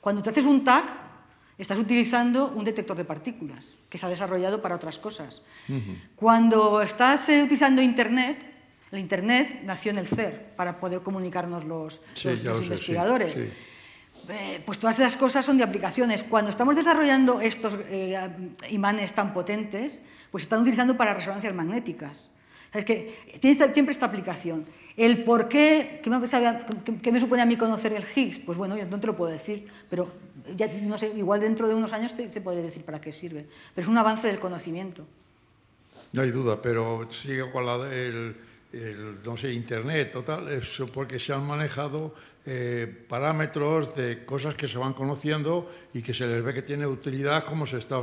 Cuando te haces un TAC, estás utilizando un detector de partículas que se ha desarrollado para otras cosas. Cuando estás utilizando Internet, el Internet nació en el CERN para poder comunicarnos los investigadores. Sí. Pues todas esas cosas son de aplicaciones. Cuando estamos desarrollando estos imanes tan potentes, pues se están utilizando para resonancias magnéticas. Es que tiene siempre esta aplicación. El por qué, ¿qué me supone a mí conocer el Higgs? Pues bueno, yo no te lo puedo decir, pero ya, no sé, igual dentro de unos años se puede decir para qué sirve. Pero es un avance del conocimiento. No hay duda, pero sigue con no sé, Internet, total, eso porque se han manejado parámetros de cosas que se van conociendo y que se les ve que tiene utilidad como se está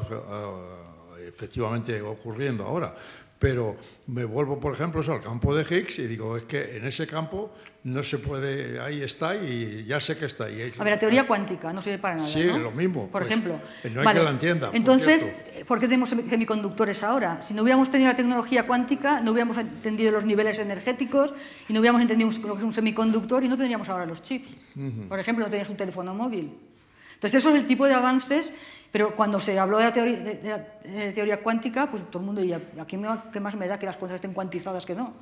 efectivamente ocurriendo ahora. Pero me vuelvo, por ejemplo, al campo de Higgs y digo, es que en ese campo no se puede, ahí está y ya sé que está ahí. A ver, la teoría cuántica no sirve para nada, sí, ¿no? Lo mismo. Por ejemplo. No hay que la entienda. Entonces, ¿por qué tenemos semiconductores ahora? Si no hubiéramos tenido la tecnología cuántica, no hubiéramos entendido los niveles energéticos y no hubiéramos entendido lo que es un semiconductor y no tendríamos ahora los chips. Por ejemplo, no tenías un teléfono móvil. Entonces, eso es el tipo de avances, pero cuando se habló de la teoría cuántica, pues todo el mundo diría, ¿a qué más me da que las cosas estén cuantizadas que no?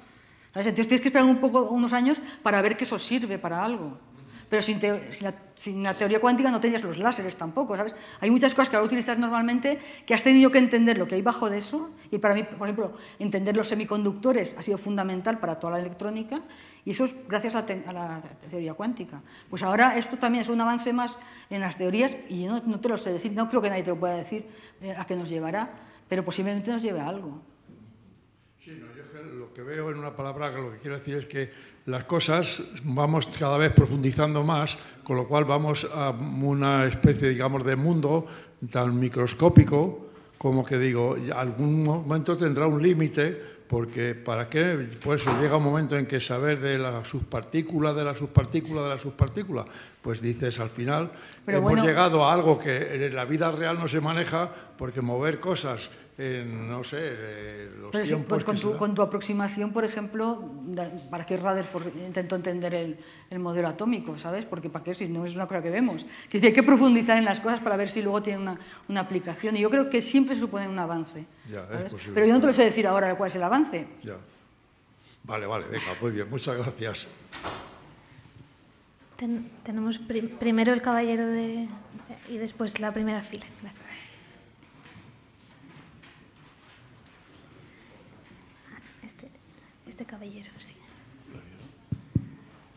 ¿Sabes? Entonces tienes que esperar unos años para ver que eso sirve para algo. Pero sin la teoría cuántica no tenías los láseres tampoco, ¿sabes? Hay muchas cosas que ahora utilizas normalmente que has tenido que entender lo que hay bajo de eso, y para mí, por ejemplo, entender los semiconductores ha sido fundamental para toda la electrónica, y eso es gracias a la teoría cuántica. Pues ahora esto también es un avance más en las teorías, y yo no te lo sé decir, no creo que nadie te lo pueda decir a qué nos llevará, pero posiblemente nos lleve a algo. Sí, no, yo lo que veo en una palabra, lo que quiero decir es que las cosas vamos cada vez profundizando más, con lo cual vamos a una especie, digamos, de mundo tan microscópico como que digo, algún momento tendrá un límite, porque ¿para qué? Por eso llega un momento en que saber de la subpartícula, de la subpartícula, de la subpartícula, pues dices al final, hemos llegado a algo que en la vida real no se maneja, porque mover cosas no sé, los tiempos con tu aproximación, por ejemplo, ¿para qué Rutherford intentó entender el modelo atómico? ¿Sabes? Porque ¿para qué? Si no es una cosa que vemos. Que hay que profundizar en las cosas para ver si luego tiene una aplicación. Y yo creo que siempre supone un avance. Ya, es posible. Pero yo no te lo sé decir ahora cuál es el avance. Ya. Vale, venga, muy bien, muchas gracias. Tenemos primero el caballero y después la primera fila. Gracias. Este caballero, sí.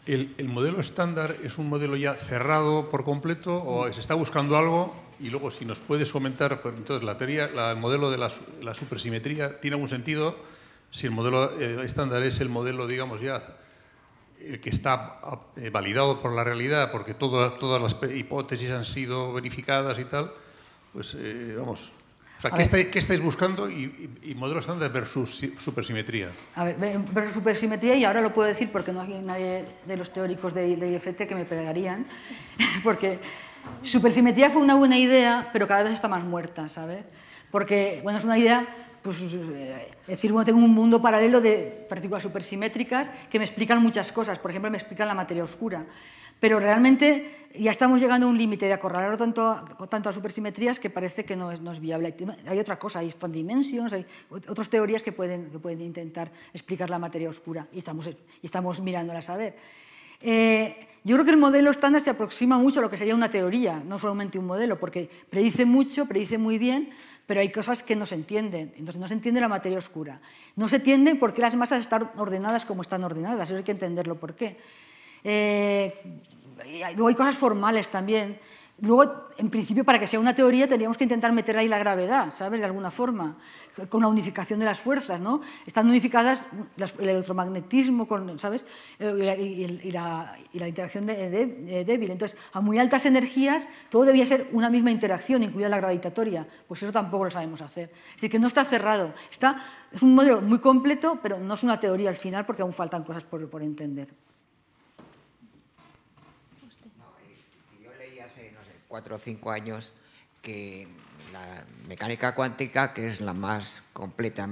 ¿El modelo estándar es un modelo ya cerrado por completo o se está buscando algo? Y luego, si nos puedes comentar, entonces el modelo de la supersimetría, ¿tiene algún sentido? Si el modelo estándar es el modelo, digamos, ya que está validado por la realidad, porque todas las hipótesis han sido verificadas y tal, pues vamos... O sea, ¿qué estáis buscando y modelo estándar versus supersimetría? A ver, versus supersimetría, y ahora lo puedo decir porque no hay nadie de los teóricos de IFT que me pegarían, porque supersimetría fue una buena idea, pero cada vez está más muerta, ¿sabes? Porque, bueno, es una idea pues, decir, bueno, tengo un mundo paralelo de partículas supersimétricas que me explican muchas cosas. Por ejemplo, me explican la materia oscura. Pero realmente ya estamos llegando a un límite de acorralarlo tanto a supersimetrías que parece que no es viable. Hay otra cosa, hay strong dimensions, hay otras teorías que pueden intentar explicar la materia oscura y estamos mirándolas a ver. Yo creo que el modelo estándar se aproxima mucho a lo que sería una teoría, no solamente un modelo, porque predice mucho, predice muy bien, pero hay cosas que no se entienden. Entonces no se entiende la materia oscura. No se entiende por qué las masas están ordenadas como están ordenadas, eso hay que entenderlo por qué. Luego hay cosas formales también. Luego, en principio, para que sea una teoría tendríamos que intentar meter ahí la gravedad, ¿sabes? De alguna forma, con la unificación de las fuerzas, ¿no? Están unificadas el electromagnetismo, ¿sabes? Y la interacción débil. Entonces, a muy altas energías, todo debía ser una misma interacción, incluida la gravitatoria. Pues eso tampoco lo sabemos hacer. Es decir, que no está cerrado. Es un modelo muy completo, pero no es una teoría al final, porque aún faltan cosas por entender. 4 o 5 años que la mecánica cuántica, que es la más completa,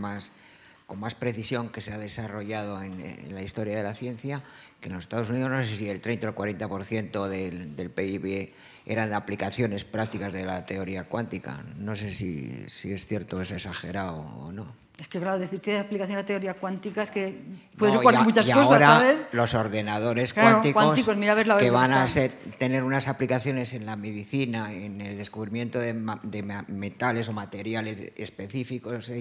con más precisión que se ha desarrollado en la historia de la ciencia, que en los Estados Unidos no sé si el 30 o el 40% del PIB eran aplicaciones prácticas de la teoría cuántica. No sé si es cierto, es exagerado o no. Es que, claro, decir que hay aplicación de la teoría cuántica es que puede ser muchas cosas, ahora, ¿sabes? Los ordenadores claro, cuánticos mira, que van a tener unas aplicaciones en la medicina, en el descubrimiento de metales o materiales específicos,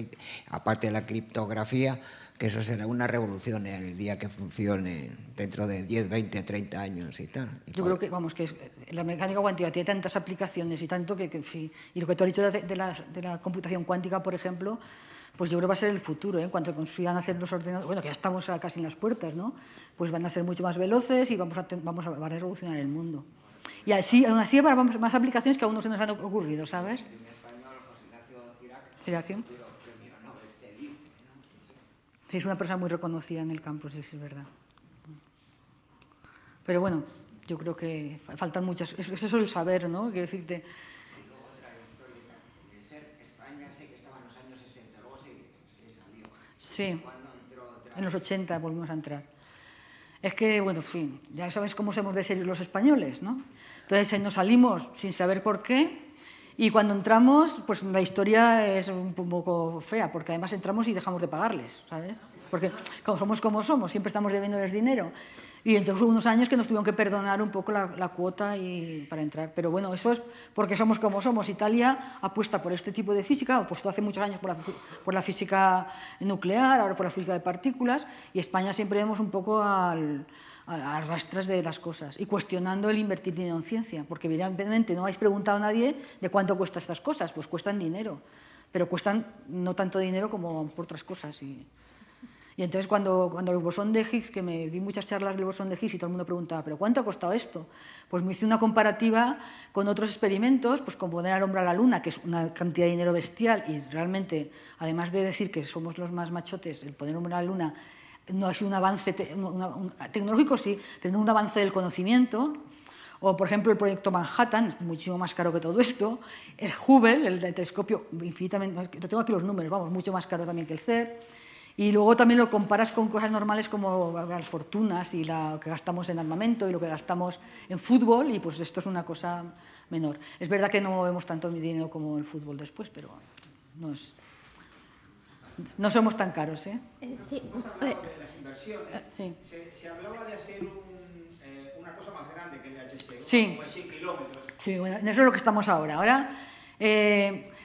aparte de la criptografía, que eso será una revolución el día que funcione dentro de 10, 20, 30 años y tal. Yo creo que, vamos, que la mecánica cuántica tiene tantas aplicaciones y tanto que y lo que tú has dicho de la computación cuántica, por ejemplo, pues yo creo que va a ser el futuro, ¿eh? En cuanto consigan hacer los ordenadores, bueno, que ya estamos casi en las puertas, ¿no? Pues van a ser mucho más veloces y van a revolucionar el mundo. Y aún así habrá más aplicaciones que aún no se nos han ocurrido, ¿sabes? En español, José Ignacio Cirac, sí, es una persona muy reconocida en el campo, sí, es verdad. Pero bueno, yo creo que faltan muchas... Eso es el saber, ¿no? Quiero decirte... Sí, en los 80 volvimos a entrar. Es que, bueno, en fin, ya sabes cómo somos de serios los españoles, ¿no? Entonces nos salimos sin saber por qué y cuando entramos, pues la historia es un poco fea, porque además entramos y dejamos de pagarles, ¿sabes? Porque como somos, siempre estamos debiéndoles dinero. Y entonces hubo unos años que nos tuvieron que perdonar un poco la cuota para entrar. Pero bueno, eso es porque somos como somos. Italia apuesta por este tipo de física, apostó hace muchos años por la física nuclear, ahora por la física de partículas, y España siempre vemos un poco a rastras de las cosas y cuestionando el invertir dinero en ciencia, porque evidentemente no habéis preguntado a nadie de cuánto cuestan estas cosas, pues cuestan dinero, pero cuestan no tanto dinero como por otras cosas. Y entonces cuando el bosón de Higgs, que me di muchas charlas del bosón de Higgs y todo el mundo preguntaba, ¿pero cuánto ha costado esto? Pues me hice una comparativa con otros experimentos, pues con poner al hombre a la luna, que es una cantidad de dinero bestial, y realmente, además de decir que somos los más machotes, el poner hombre a la luna no ha sido un avance tecnológico, sí, pero no un avance del conocimiento. O, por ejemplo, el proyecto Manhattan, es muchísimo más caro que todo esto. El Hubble, el telescopio, infinitamente, tengo aquí los números, vamos, mucho más caro también que el CERN. Y luego también lo comparas con cosas normales como las fortunas y lo que gastamos en armamento y lo que gastamos en fútbol, y pues esto es una cosa menor. Es verdad que no movemos tanto dinero como el fútbol después, pero no somos tan caros, ¿eh? Sí. De las inversiones, sí. Se hablaba de hacer una cosa más grande que el HC, sí. como 100 kilómetros. Sí, bueno, eso es lo que estamos ahora.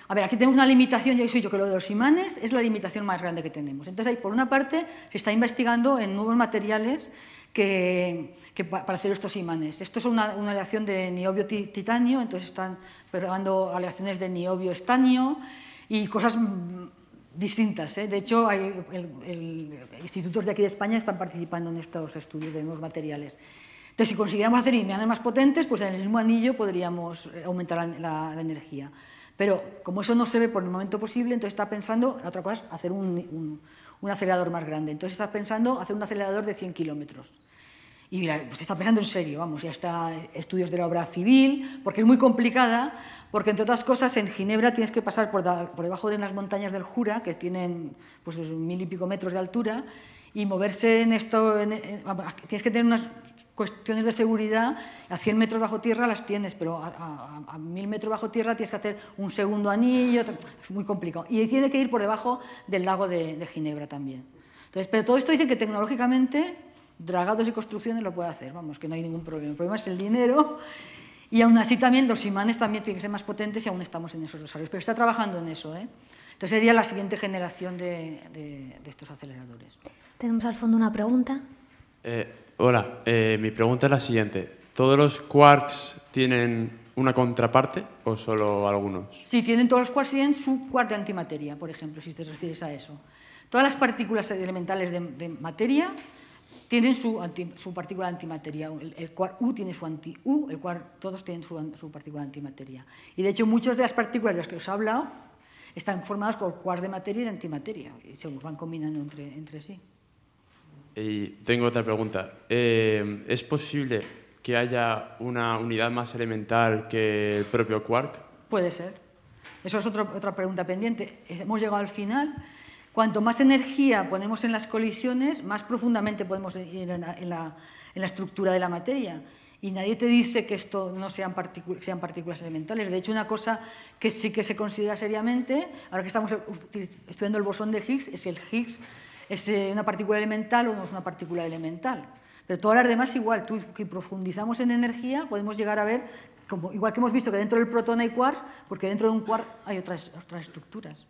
A ver, aquí tenemos una limitación, ya he dicho que lo de los imanes es la limitación más grande que tenemos. Entonces, ahí, por una parte, se está investigando en nuevos materiales para hacer estos imanes. Esto es una aleación de niobio-titanio, entonces están probando aleaciones de niobio-estanio y cosas distintas, ¿eh? De hecho, institutos de aquí de España están participando en estos estudios de nuevos materiales. Entonces, si consiguiéramos hacer imanes más potentes, pues en el mismo anillo podríamos aumentar la energía. Pero como eso no se ve por el momento posible, entonces está pensando, la otra cosa es hacer un acelerador más grande. Entonces está pensando hacer un acelerador de 100 kilómetros. Y pues se está pensando en serio, vamos, ya está estudios de la obra civil, porque es muy complicada, porque entre otras cosas en Ginebra tienes que pasar por debajo de las montañas del Jura, que tienen pues 1000 y pico metros de altura, y moverse en esto, tienes que tener unas cuestiones de seguridad, a 100 metros bajo tierra las tienes, pero a 1000 metros bajo tierra tienes que hacer un segundo anillo, es muy complicado. Y tiene que ir por debajo del lago de Ginebra también. Entonces, pero todo esto dice que tecnológicamente dragados y construcciones lo puede hacer, vamos, que no hay ningún problema. El problema es el dinero y aún así también los imanes también tienen que ser más potentes y aún estamos en esos desarrollos, pero está trabajando en eso, ¿eh? Entonces sería la siguiente generación de estos aceleradores. Tenemos al fondo una pregunta. Hola, mi pregunta es la siguiente. ¿Todos los quarks tienen una contraparte o solo algunos? Sí, todos los quarks tienen su quark de antimateria, por ejemplo, si te refieres a eso. Todas las partículas elementales de materia tienen su partícula de antimateria. El quark U tiene su anti-U, todos tienen su partícula de antimateria. Y de hecho, muchas de las partículas de las que os he hablado están formadas por quarks de materia y de antimateria, y se van combinando entre sí. Y tengo otra pregunta. ¿Es posible que haya una unidad más elemental que el propio quark? Puede ser. Eso es otra pregunta pendiente. Hemos llegado al final. Cuanto más energía ponemos en las colisiones, más profundamente podemos ir en la estructura de la materia. Y nadie te dice que esto no sean partículas elementales. De hecho, una cosa que sí que se considera seriamente, ahora que estamos estudiando el bosón de Higgs, es si el Higgs es una partícula elemental o no es una partícula elemental. Pero todas las demás igual, que profundizamos en energía, podemos llegar a ver, igual que hemos visto que dentro del protón hay quarks, porque dentro de un quark hay otras estructuras.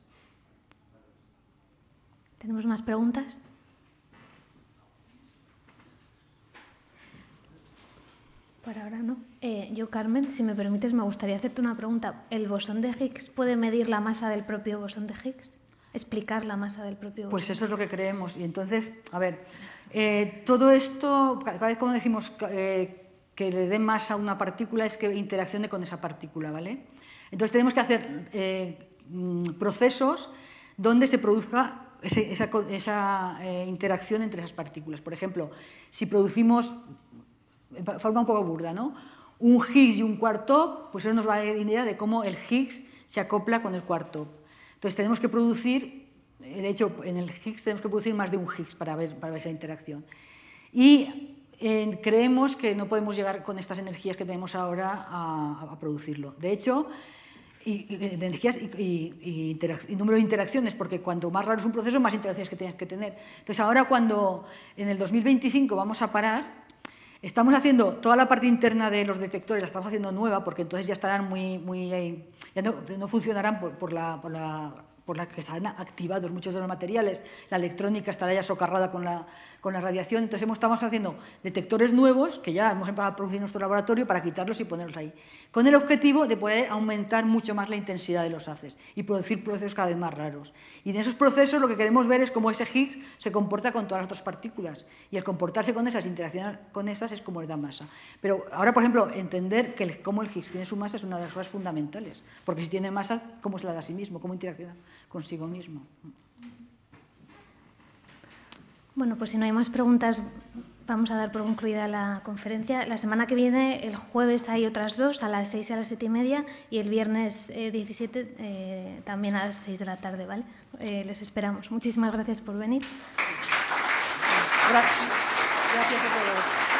¿Tenemos más preguntas? Por ahora no. Yo, Carmen, si me permites, me gustaría hacerte una pregunta. ¿El bosón de Higgs puede medir la masa del propio bosón de Higgs? ¿Explicar la masa del propio bosón? Pues eso es lo que creemos. Y entonces, a ver, todo esto, cada vez como decimos que le dé masa a una partícula es que interaccione con esa partícula, ¿vale? Entonces tenemos que hacer procesos donde se produzca esa interacción entre esas partículas. Por ejemplo, si producimos, de forma un poco burda, ¿no?, un Higgs y un quark top, pues eso nos va a dar idea de cómo el Higgs se acopla con el quark top. Entonces tenemos que producir, de hecho en el Higgs tenemos que producir más de un Higgs para ver esa interacción. Y creemos que no podemos llegar con estas energías que tenemos ahora a producirlo. De hecho, de energías y número de interacciones, porque cuanto más raro es un proceso, más interacciones que tienes que tener. Entonces ahora cuando en el 2025 vamos a parar, estamos haciendo toda la parte interna de los detectores, la estamos haciendo nueva, porque entonces ya estarán ya no funcionarán por la que están activados muchos de los materiales, la electrónica estará ya socarrada con la radiación, entonces estamos haciendo detectores nuevos que ya hemos empezado a producir en nuestro laboratorio para quitarlos y ponerlos ahí, con el objetivo de poder aumentar mucho más la intensidad de los haces y producir procesos cada vez más raros. Y en esos procesos lo que queremos ver es cómo ese Higgs se comporta con todas las otras partículas, y el comportarse con esas, interaccionar con esas, es como les da masa. Pero ahora, por ejemplo, entender cómo el Higgs tiene su masa es una de las cosas fundamentales, porque si tiene masa, ¿cómo se la da a sí mismo? ¿Cómo interacciona consigo mismo? Bueno, pues si no hay más preguntas, vamos a dar por concluida la conferencia. La semana que viene, el jueves, hay otras dos, a las 6 y a las 7:30, y el viernes 17 también a las 6 de la tarde, ¿vale? Les esperamos. Muchísimas gracias por venir. Gracias a todos.